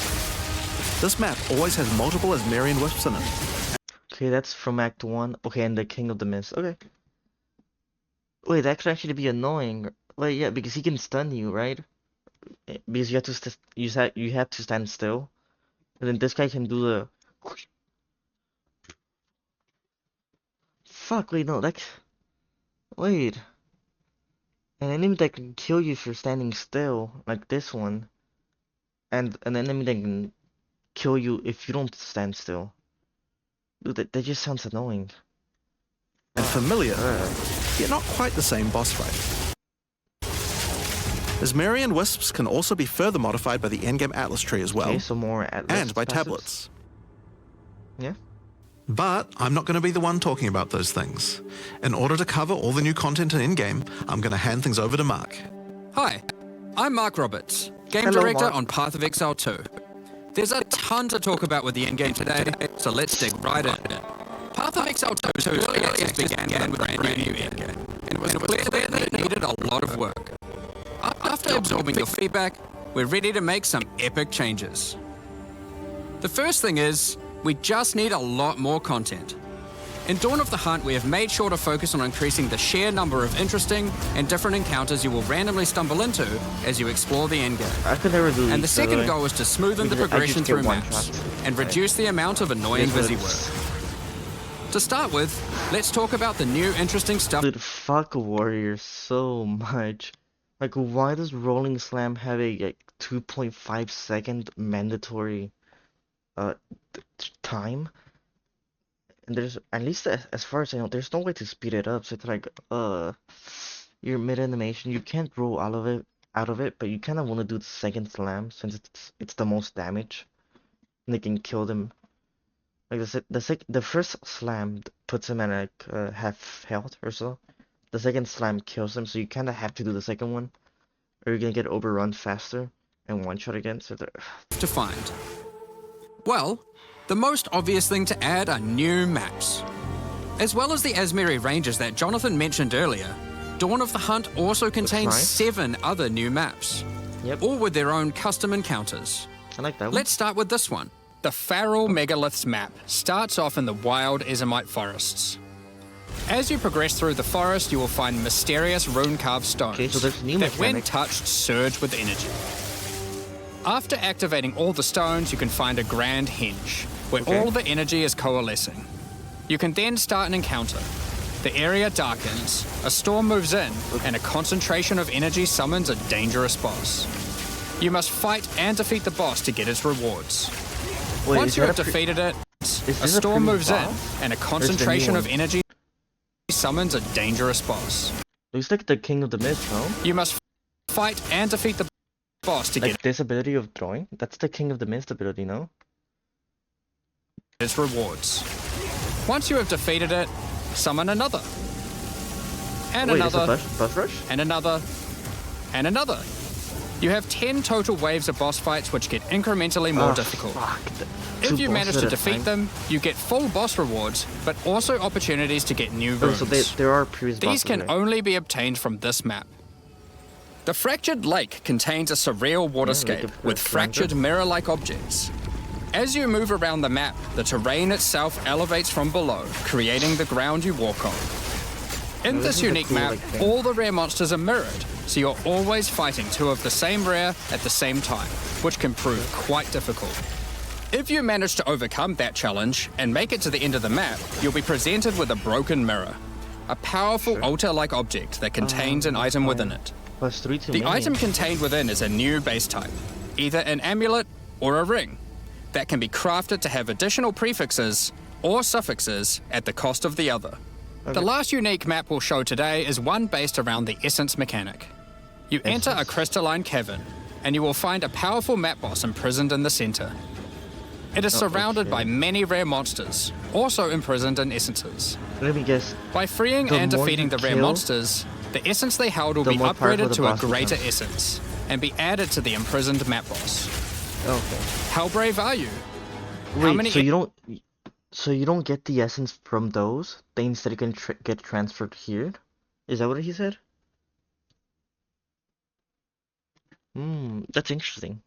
This map always has multiple Asmerian wisps in it. Okay, that's from Act 1. Okay, and the King of the Mist. Okay. Wait, that could actually be annoying. Wait, yeah, because he can stun you, right? Because you have to you have to stand still. And then this guy can do the... Fuck, wait, no, that... Wait. An enemy that can kill you if you're standing still, like this one. And an enemy that can kill you if you don't stand still. Dude, that just sounds annoying. And familiar, yet not quite the same boss fight. Asmerian wisps can also be further modified by the endgame Atlas tree as well, okay, so more Atlas and by passives. tablets. Yeah. But I'm not going to be the one talking about those things. In order to cover all the new content in in-game, I'm going to hand things over to Mark. Hi, I'm Mark Roberts, Game Hello, Director Mark. on Path of Exile 2. There's a ton to talk about with the endgame today, so let's dig right in. Path of Exile 2's early access began with a brand new endgame, and it was clear that it needed a lot of work. After absorbing your feedback, we're ready to make some epic changes. The first thing is, we just need a lot more content. In Dawn of the Hunt, we have made sure to focus on increasing the sheer number of interesting and different encounters you will randomly stumble into as you explore the endgame. I could never do And the these, second goal is to smoothen the because I progression just get through one maps shot. and reduce the amount of annoying busy work. To start with, let's talk about the new interesting stuff. Dude, fuck Warriors so much. Like, why does Rolling Slam have a like 2.5 second mandatory time? And there's, at least as far as I know, there's no way to speed it up. So it's like, you're mid animation, you can't roll out of it, but you kind of want to do the second slam since it's the most damage, and they can kill them. Like the first slam puts him at like half health or so. The second slam kills him, so you kind of have to do the second one, or you're gonna get overrun faster and one shot again. So To find. Well, the most obvious thing to add are new maps. As well as the Asmeri ranges that Jonathan mentioned earlier, Dawn of the Hunt also contains nice. 7 other new maps, yep, all with their own custom encounters. I like that one. Let's start with this one. The Feral Megaliths map starts off in the wild Ezomite forests. As you progress through the forest, you will find mysterious rune-carved stones Okay, so there's a new that, when mechanic. touched, surge with energy. After activating all the stones, you can find a grand henge, where Okay. all the energy is coalescing. You can then start an encounter. The area darkens, a storm moves in, and a concentration of energy summons a dangerous boss. You must fight and defeat the boss to get its rewards. Wait, Once is you that have a pre- defeated it, is a this a storm previous moves in, boss? and a Or is it the new concentration of one? energy summons a dangerous boss. Looks like the King of the Mist, no? You must fight and defeat the boss to Like get this ability of drawing? That's the King of the Mist ability, no? its rewards. Once you have defeated it, summon another. And Wait, it's a another, buff rush? and another, and another. You have 10 total waves of boss fights which get incrementally more difficult. Fuck. If Two you manage bosses to at a defeat time? them, you get full boss rewards, but also opportunities to get new Oh, runes. so there are previous These bosses, can right? only be obtained from this map. The Fractured Lake contains a surreal waterscape like a with fractured mirror-like objects. As you move around the map, the terrain itself elevates from below, creating the ground you walk on. In Oh, this this is a unique cool, map, like, thing. all the rare monsters are mirrored, so you're always fighting 2 of the same rare at the same time, which can prove quite difficult. If you manage to overcome that challenge and make it to the end of the map, you'll be presented with a broken mirror, a powerful altar-like object that contains an item within it. +3 to The minions. item contained within is a new base type, either an amulet or a ring, that can be crafted to have additional prefixes or suffixes at the cost of the other. The last unique map we'll show today is one based around the essence mechanic. You enter a crystalline cavern, and you will find a powerful map boss imprisoned in the center. It is surrounded by many rare monsters, also imprisoned in essences. Let me guess. By freeing The and more defeating you the rare kill, monsters, the essence they held will the be more powerful upgraded the to a boss greater becomes. essence and be added to the imprisoned map boss. Okay. How brave are you? How Wait, many so you don't... So you don't get the essence from those. They instead can get transferred here. Is that what he said? That's interesting.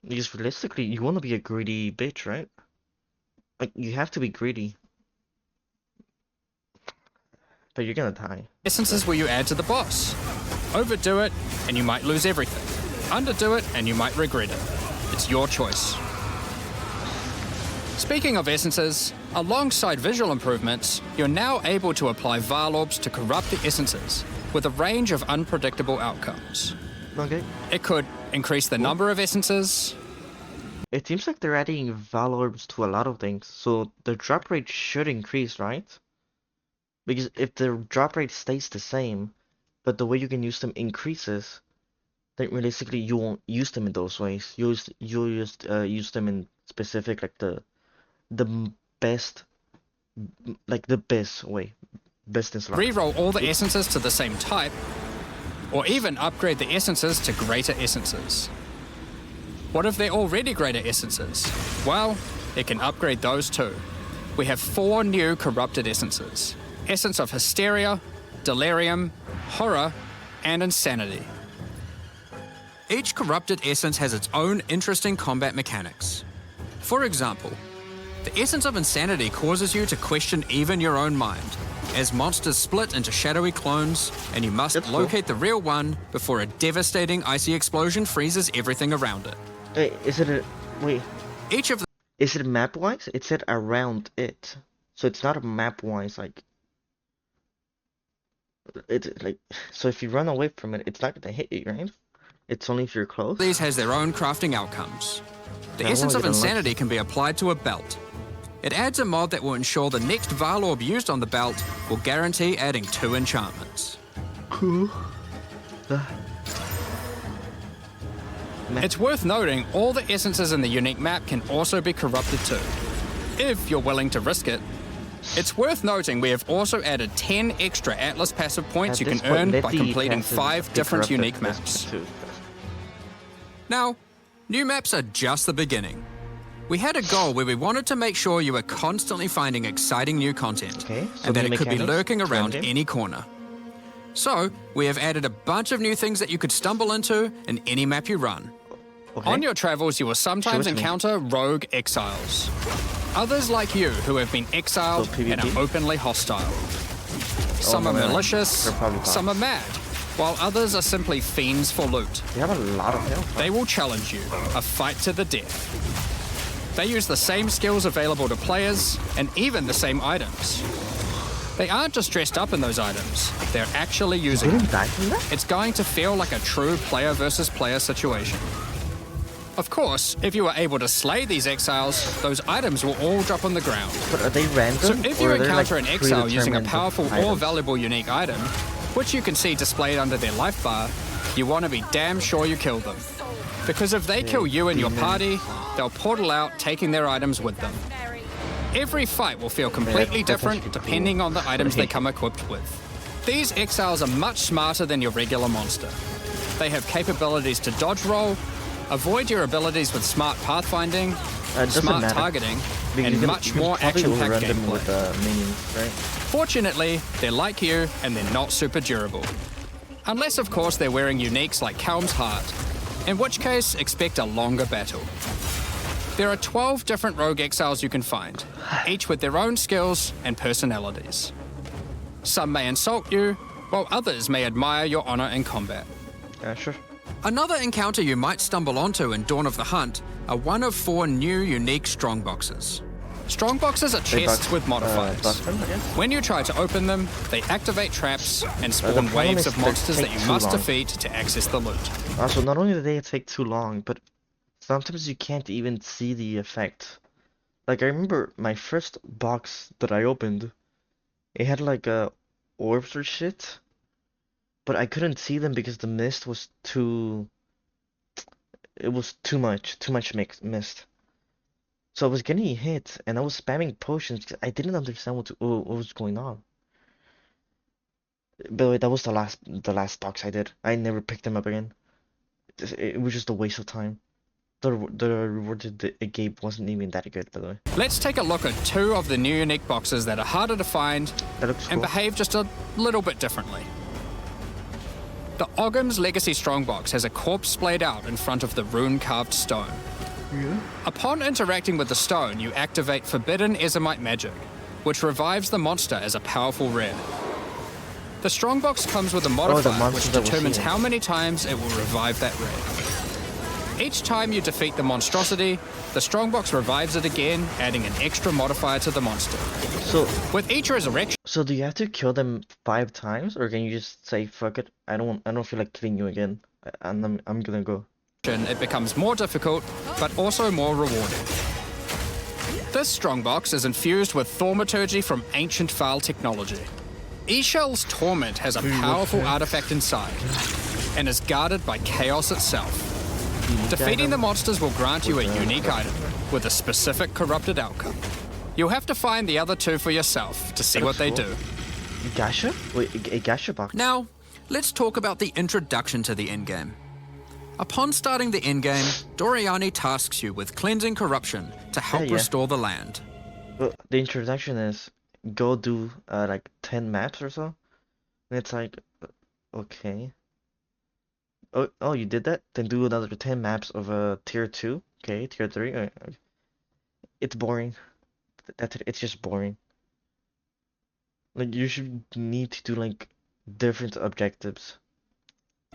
Because realistically, you want to be a greedy bitch, right? Like, you have to be greedy. But you're gonna die. Essences will you add to the boss? Overdo it, and you might lose everything. Underdo it, and you might regret it. It's your choice. Speaking of essences, alongside visual improvements, you're now able to apply Vaal Orbs to corrupt the essences, with a range of unpredictable outcomes. Okay. It could increase the number of essences. It seems like they're adding Vaal Orbs to a lot of things, so the drop rate should increase, right? Because if the drop rate stays the same, but the way you can use them increases, then realistically you won't use them in those ways. You'll just use them in specific, like the best, like the best way, best in slot. Reroll all the essences to the same type, or even upgrade the essences to greater essences. What if they're already greater essences? Well, it can upgrade those too. We have 4 new corrupted essences. Essence of Hysteria, Delirium, Horror, and Insanity. Each corrupted essence has its own interesting combat mechanics. For example, the essence of Insanity causes you to question even your own mind, as monsters split into shadowy clones, and you must locate the real one before a devastating icy explosion freezes everything around it. Wait, is it map-wise? It said around it. So it's not a map-wise, like... So if you run away from it, it's not gonna hit you, right? It's only if you're close? These has their own crafting outcomes. The essence of Insanity can be applied to a belt. It adds a mod that will ensure the next Vaal Orb used on the belt will guarantee adding 2 enchantments. Cool. It's worth noting all the essences in the unique map can also be corrupted too, if you're willing to risk it. It's worth noting we have also added 10 extra Atlas passive points you can earn by completing 5 different unique maps. Now, new maps are just the beginning. We had a goal where we wanted to make sure you were constantly finding exciting new content, and that it could be lurking around any corner. So, we have added a bunch of new things that you could stumble into in any map you run. On your travels, you will sometimes encounter rogue exiles. Others like you who have been exiled and are openly hostile. Some are malicious, some are mad, while others are simply fiends for loot. They have a lot of health. They will challenge you, a fight to the death. They use the same skills available to players, and even the same items. They aren't just dressed up in those items, they're actually using them. It's going to feel like a true player versus player situation. Of course, if you are able to slay these exiles, those items will all drop on the ground. But are they random? So if you encounter an exile using a powerful or valuable unique item, which you can see displayed under their life bar, you want to be damn sure you kill them. Because if they kill you and your party, they'll portal out taking their items with them. Every fight will feel completely different depending on the items they come equipped with. These exiles are much smarter than your regular monster. They have capabilities to dodge roll, avoid your abilities with smart pathfinding, smart targeting, and much more action-packed gameplay. Minions, right? Fortunately, they're like you and they're not super durable. Unless, of course, they're wearing uniques like Helm's Heart, in which case, expect a longer battle. There are 12 different rogue exiles you can find, each with their own skills and personalities. Some may insult you, while others may admire your honor in combat. Sure. Another encounter you might stumble onto in Dawn of the Hunt are one of 4 new unique strongboxes. Strongboxes are chests with modifiers. When you try to open them, they activate traps and spawn waves of monsters that you must defeat to access the loot. Also, not only do they take too long, but sometimes you can't even see the effect. Like, I remember my first box that I opened, it had like orbs or shit, but I couldn't see them because the mist was too... It was too much mist. So I was getting hit, and I was spamming potions because I didn't understand what was going on. By the way, that was the last box I did. I never picked them up again. It was just a waste of time. the reward it gave wasn't even that good, by the way. Let's take a look at 2 of the new unique boxes that are harder to find and behave just a little bit differently. The Ogham's Legacy Strongbox has a corpse splayed out in front of the rune-carved stone. Yeah. Upon interacting with the stone, you activate Forbidden Ezomite magic, which revives the monster as a powerful rare. The Strongbox comes with a modifier which determines how many times it will revive that rare. Each time you defeat the monstrosity, the Strongbox revives it again, adding an extra modifier to the monster. So with each resurrection, so do you have to kill them 5 times, or can you just say fuck it? I don't feel like killing you again. I'm gonna go. It becomes more difficult, but also more rewarding. This Strongbox is infused with thaumaturgy from ancient Vaal technology. Eshel's Torment has a powerful artifact inside, and is guarded by chaos itself. Defeating the monsters will grant you a unique item, with a specific corrupted outcome. You'll have to find the other 2 for yourself to see what they do. Gacha? Wait, a gacha box? Now, let's talk about the introduction to the endgame. Upon starting the endgame, Doriani tasks you with cleansing corruption to help restore the land. Well, the introduction is go do like 10 maps or so. And it's like, okay. Oh, you did that? Then do another 10 maps of tier 2. Okay, tier 3. It's boring. That's it. It's just boring. Like, you should need to do like different objectives.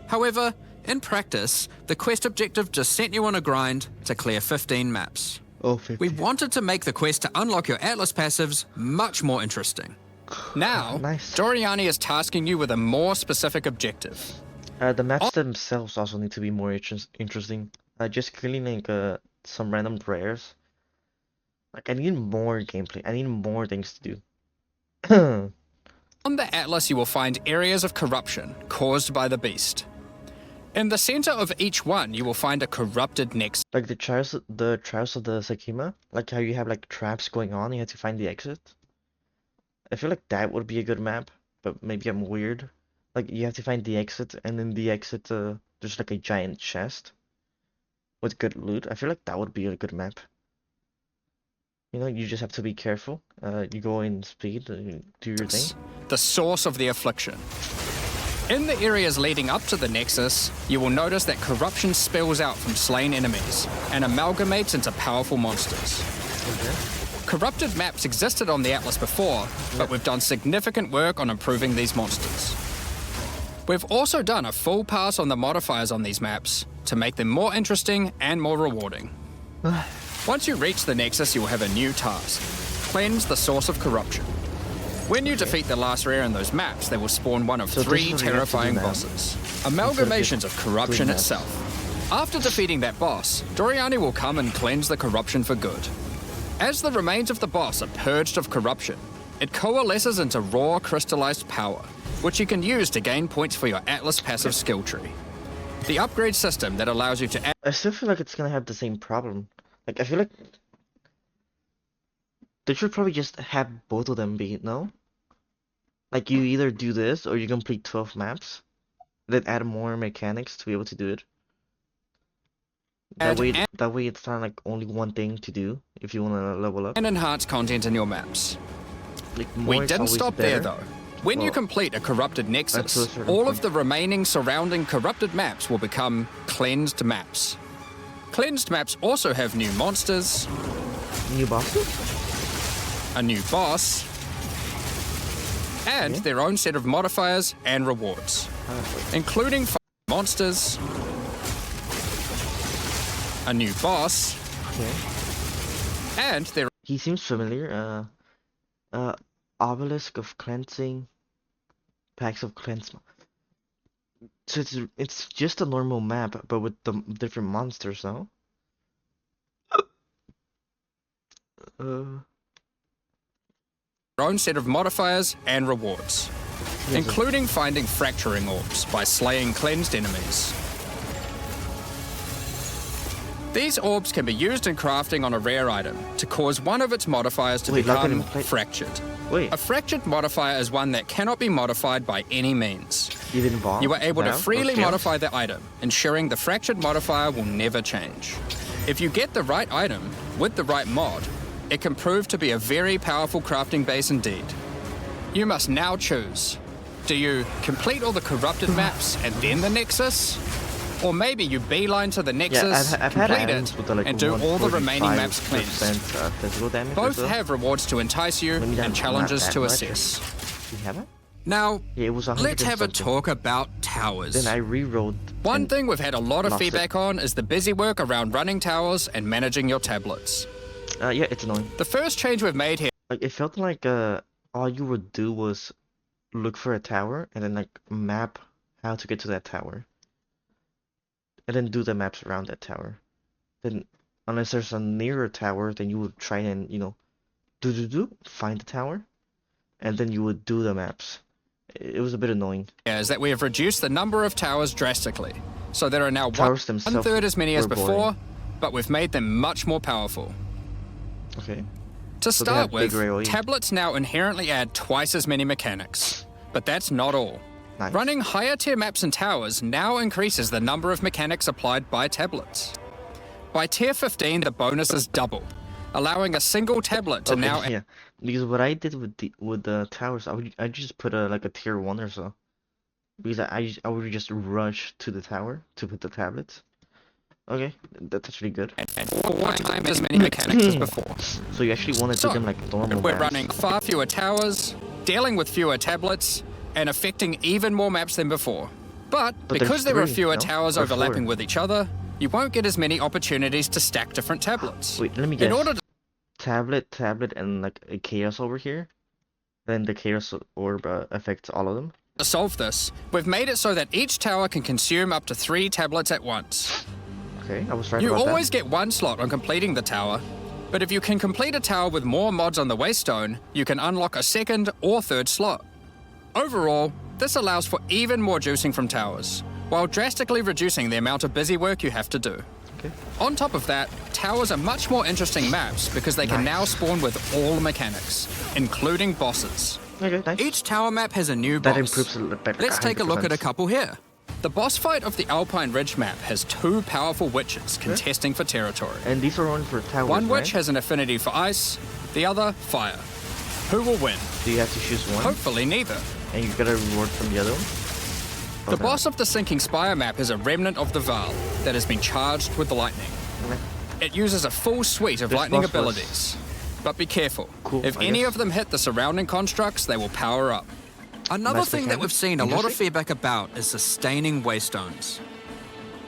However, in practice, the quest objective just sent you on a grind to clear 15 maps. Oh, 15. We wanted to make the quest to unlock your Atlas passives much more interesting. Now, nice. Doriani is tasking you with a more specific objective. The maps themselves also need to be more interesting. Just killing like some random rares. Like, I need more gameplay. I need more things to do. On the Atlas, you will find areas of corruption caused by the beast. In the center of each one, you will find a corrupted nexus. Like the trials of the Sakima, like how you have like traps going on, you have to find the exit. I feel like that would be a good map, but maybe I'm weird. Like you have to find the exit, and in the exit, there's like a giant chest with good loot. I feel like that would be a good map. You know, you just have to be careful. You go in speed, do your thing. The source of the affliction. In the areas leading up to the Nexus, you will notice that corruption spills out from slain enemies and amalgamates into powerful monsters. Okay. Corrupted maps existed on the Atlas before, but we've done significant work on improving these monsters. We've also done a full pass on the modifiers on these maps to make them more interesting and more rewarding. Once you reach the Nexus, you will have a new task: cleanse the source of corruption. When you defeat the last rare in those maps, they will spawn one of 3 terrifying bosses, amalgamations of corruption itself. After defeating that boss, Doriani will come and cleanse the corruption for good. As the remains of the boss are purged of corruption, it coalesces into raw crystallized power, which you can use to gain points for your Atlas passive skill tree. The upgrade system that allows you to add... I still feel like it's gonna have the same problem. Like, I feel like they should probably just have both of them be, no? Like, you either do this or you complete 12 maps, then add more mechanics to be able to do it. That way it's not like only one thing to do if you want to level up. And enhance content in your maps. Like, we didn't stop there though. When you complete a corrupted Nexus, all of the remaining surrounding corrupted maps will become cleansed maps. Cleansed maps also have new monsters, new bosses, a new boss, and their own set of modifiers and rewards, including monsters, a new boss, and their... He seems familiar. Obelisk of Cleansing, Packs of Cleanse. So it's just a normal map, but with the different monsters, no? Their own set of modifiers and rewards, including finding fracturing orbs by slaying cleansed enemies. These orbs can be used in crafting on a rare item to cause one of its modifiers to become fractured. A fractured modifier is one that cannot be modified by any means. You are able to freely modify the item, ensuring the fractured modifier will never change. If you get the right item with the right mod, it can prove to be a very powerful crafting base indeed. You must now choose. Do you complete all the corrupted maps and then the Nexus? Or maybe you beeline to the Nexus, complete it, and do all the remaining maps cleansed. Both have rewards to entice you and challenges to assess. Now, let's have a talk about towers. Then I rerolled. One thing we've had a lot of feedback on is the busy work around running towers and managing your tablets. Yeah, it's annoying. The first change we've made here... Like, it felt like all you would do was look for a tower and then like map how to get to that tower. And then do the maps around that tower. Then, unless there's a nearer tower, then you would try and, you know, find the tower. And then you would do the maps. It was a bit annoying. Is that we have reduced the number of towers drastically. So there are now one-third as many as before, but we've made them much more powerful. Okay. To start with, tablets now inherently add twice as many mechanics. But that's not all. Nice. Running higher tier maps and towers now increases the number of mechanics applied by tablets. By tier 15, the bonus is double, allowing a single tablet to now... Yeah, because what I did with the towers, I just put like a tier 1 or so. Because I would just rush to the tower to put the tablets. Okay, that's actually good. And 4 times as many mechanics as before. So you actually want to do them like normal We're maps. running far fewer towers, dealing with fewer tablets, and affecting even more maps than before. But because there are fewer towers overlapping with each other, you won't get as many opportunities to stack different tablets. Wait, let me guess. In order to tablet, and like a chaos over here, then the chaos orb affects all of them. To solve this, we've made it so that each tower can consume up to 3 tablets at once. Okay, I was right You about that. always get 1 slot on completing the tower, but if you can complete a tower with more mods on the waystone, you can unlock a 2nd or 3rd slot. Overall, this allows for even more juicing from towers, while drastically reducing the amount of busy work you have to do. Okay. On top of that, towers are much more interesting maps because they can now spawn with all mechanics, including bosses. Okay, nice. Each tower map has a new boss. That improves a little bit. Let's take a look at a couple here. The boss fight of the Alpine Ridge map has 2 powerful witches contesting for territory. And these are only for towers, One witch right? has an affinity for ice, the other fire. Who will win? Do you have to choose one? Hopefully neither. And you get a reward from the other one? The boss of the Sinking Spire map is a remnant of the Val that has been charged with lightning. It uses a full suite of lightning abilities. But be careful. If any of them hit the surrounding constructs, they will power up. Another thing that we've seen a lot of feedback about is sustaining waystones.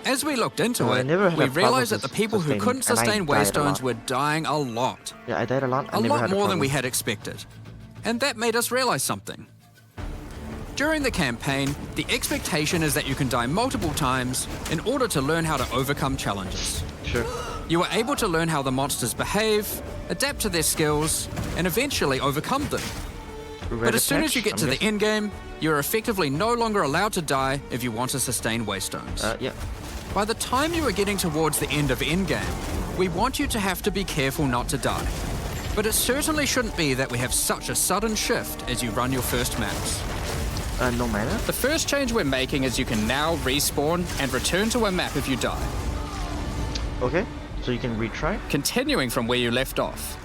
As we looked into it, we realized that the people who couldn't sustain waystones were dying a lot. Yeah, I died a lot. A lot more than we had expected. And that made us realize something. During the campaign, the expectation is that you can die multiple times in order to learn how to overcome challenges. Sure. You are able to learn how the monsters behave, adapt to their skills, and eventually overcome them. But as soon as you get to the endgame, you're effectively no longer allowed to die if you want to sustain waystones. Yeah. By the time you are getting towards the end of endgame, we want you to have to be careful not to die. But it certainly shouldn't be that we have such a sudden shift as you run your first maps. No mana? The first change we're making is you can now respawn and return to a map if you die. Okay, so you can retry? Continuing from where you left off.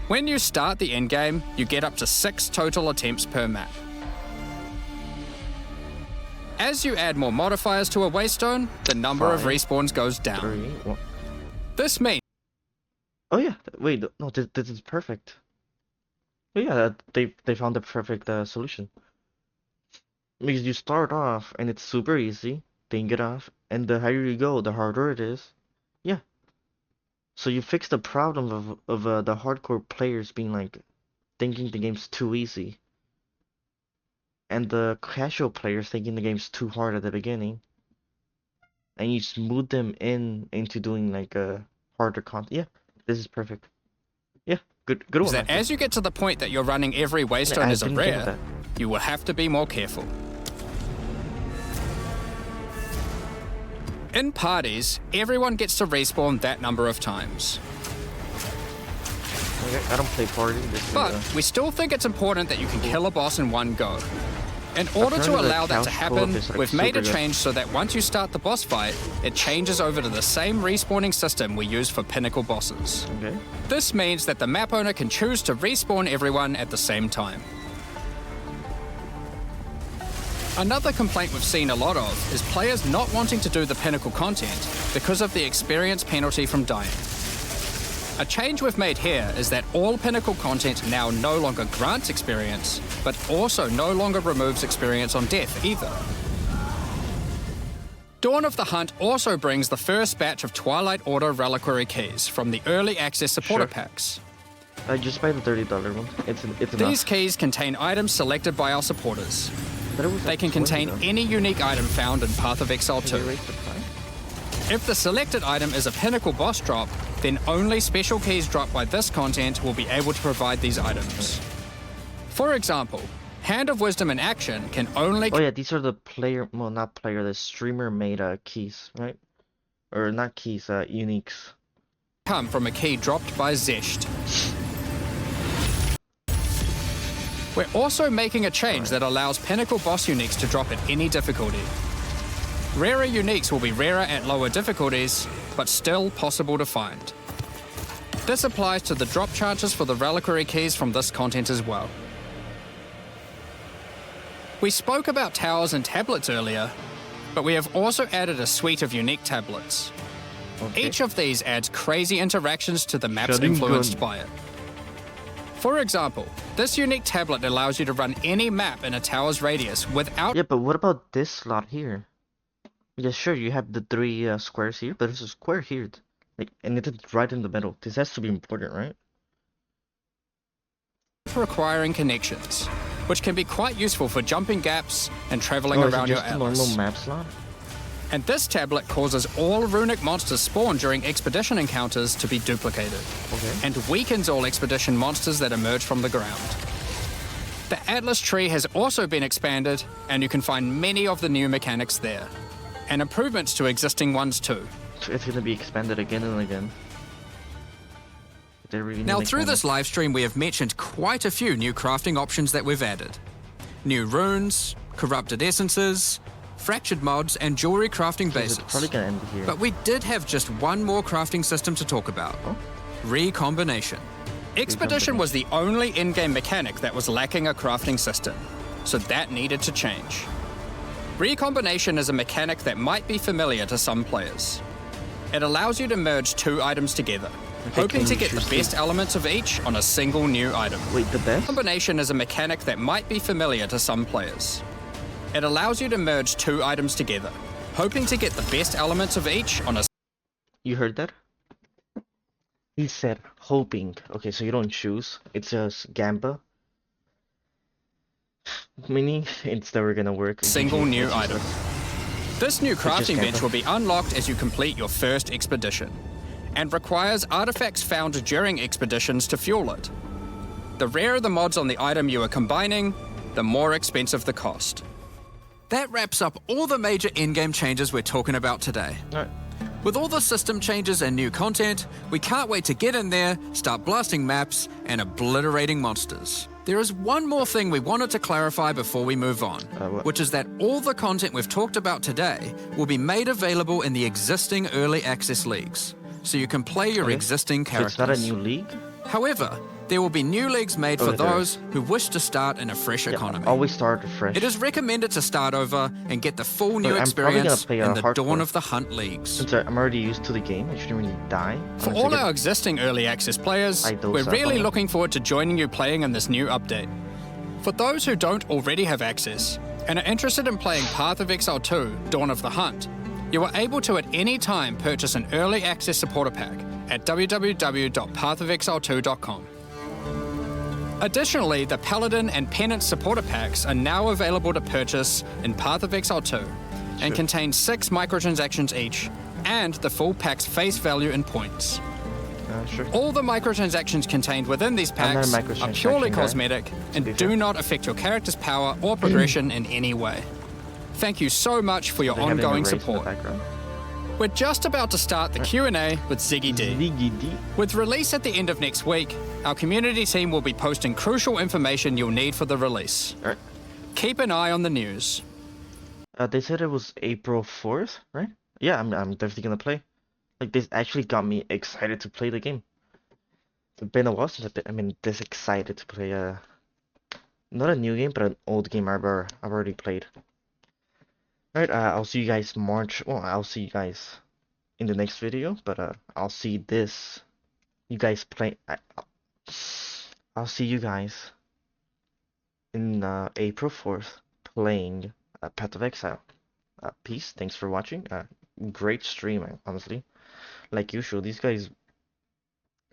When you start the endgame, you get up to 6 total attempts per map. As you add more modifiers to a waystone, the number of respawns goes down. 3, 1. This means... Oh yeah, wait, no, this is perfect. Oh yeah, they found the perfect solution. Because you start off and it's super easy, then you get off, and the higher you go, the harder it is. Yeah. So you fix the problem of the hardcore players being like thinking the game's too easy, and the casual players thinking the game's too hard at the beginning, and you smooth them into doing like a harder content. Yeah, this is perfect. Yeah, good one. That as you get to the point that you're running every waystone as a rare, you will have to be more careful. In parties, everyone gets to respawn that number of times. Okay, I don't play party. But we still think it's important that you can kill a boss in one go. In order to Apparently the allow that couch to co-op happen, is, like, we've made a super good. change so that once you start the boss fight, it changes over to the same respawning system we use for pinnacle bosses. Okay. This means that the map owner can choose to respawn everyone at the same time. Another complaint we've seen a lot of is players not wanting to do the pinnacle content because of the experience penalty from dying. A change we've made here is that all pinnacle content now no longer grants experience, but also no longer removes experience on death either. Dawn of the Hunt also brings the first batch of Twilight Order reliquary keys from the early access supporter packs. Just buy the $30 one. It's enough. These keys contain items selected by our supporters. But it was They like can 20 contain though. any unique item found in Path of Exile 2. They raised the price? If the selected item is a pinnacle boss drop, then only special keys dropped by this content will be able to provide these items. For example, Hand of Wisdom in action can only Oh yeah, these are the player, well not player, the streamer made keys, right? Or not keys, uniques. come from a key dropped by Zesht. We're also making a change that allows pinnacle boss uniques to drop at any difficulty. Rarer uniques will be rarer at lower difficulties, but still possible to find. This applies to the drop chances for the reliquary keys from this content as well. We spoke about towers and tablets earlier, but we have also added a suite of unique tablets. Okay. Each of these adds crazy interactions to the maps Shutting influenced gun. by it. For example, this unique tablet allows you to run any map in a tower's radius without Yeah, but what about this slot here? Yeah, sure, you have the three squares here, but there's a square here. Like, and it's right in the middle. This has to be important, right? requiring connections, which can be quite useful for jumping gaps and traveling Is it around your just a atlas. normal map slot? And this tablet causes all runic monsters spawned during expedition encounters to be duplicated, Okay. and weakens all expedition monsters that emerge from the ground. The Atlas tree has also been expanded, and you can find many of the new mechanics there, and improvements to existing ones too. So it's gonna be expanded again and again. They really Now, need to through expand this live stream, we have mentioned quite a few new crafting options that we've added. New runes, corrupted essences, fractured mods, and jewelry crafting it. So bases. it's probably gonna end here. But we did have just one more crafting system to talk about. Oh? Recombination. Expedition was the only in-game mechanic that was lacking a crafting system, so that needed to change. Recombination is a mechanic that might be familiar to some players. It allows you to merge two items together, hoping can to you get the choose best elements of each on a single new item. Wait, the best? Combination is a mechanic that might be familiar to some players. It allows you to merge two items together, hoping to get the best elements of each on a You heard that? He said hoping. Okay, so you don't choose. It's just gamba. Meaning it's never gonna work. single new It's just item. like- This new crafting Gamba. bench will be unlocked as you complete your first expedition, and requires artifacts found during expeditions to fuel it. The rarer the mods on the item you are combining, the more expensive the cost. That wraps up all the major in-game changes we're talking about today. Alright. With all the system changes and new content, we can't wait to get in there, start blasting maps, and obliterating monsters. There is one more thing we wanted to clarify before we move on, What? which is that all the content we've talked about today will be made available in the existing early access leagues, so you can play your Okay. existing So characters. it's not a new league? However, there will be new leagues made for Okay, there those who wish to start in a fresh economy. Always start fresh. It is recommended to start over and get the full new I'm probably gonna experience play, in the hardcore. Dawn of the Hunt leagues. Since I'm already used to the game, I shouldn't really die. For unless I all get- our existing early access players, I dose we're up really on it. looking forward to joining you playing in this new update. For those who don't already have access and are interested in playing Path of Exile 2 Dawn of the Hunt, you are able to at any time purchase an early access supporter pack at www.pathofexile2.com. Additionally, the Paladin and Penance supporter packs are now available to purchase in Path of Exile 2 and contain 6 microtransactions each and the full pack's face value in points. Sure. All the microtransactions contained within these I'm not a packs are microtransaction purely guy, cosmetic to be and fair. do not affect your character's power or progression in any way. Thank you so much for your They have it in ongoing the race in the support. background. We're just about to start the Q&A with Ziggy D. Ziggy D. With release at the end of next week, our community team will be posting crucial information you'll need for the release. Alright. keep an eye on the news. They said it was April 4th, right? Yeah, I'm definitely gonna play. Like, this actually got me excited to play the game. It's been a while since I've been this excited to play not a new game, but an old game I've already played. Alright, I'll see you guys March. Well, I'll see you guys in the next video, but I'll see this. You guys play. I'll see you guys in April 4th playing Path of Exile. Peace. Thanks for watching. Great stream, honestly. Like usual, these guys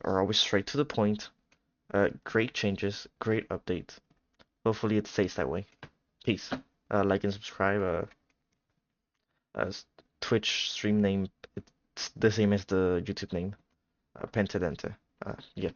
are always straight to the point. Great changes, great updates. Hopefully it stays that way. Peace. Like and subscribe. Twitch stream name, it's the same as the YouTube name. Pentadente. Yeah.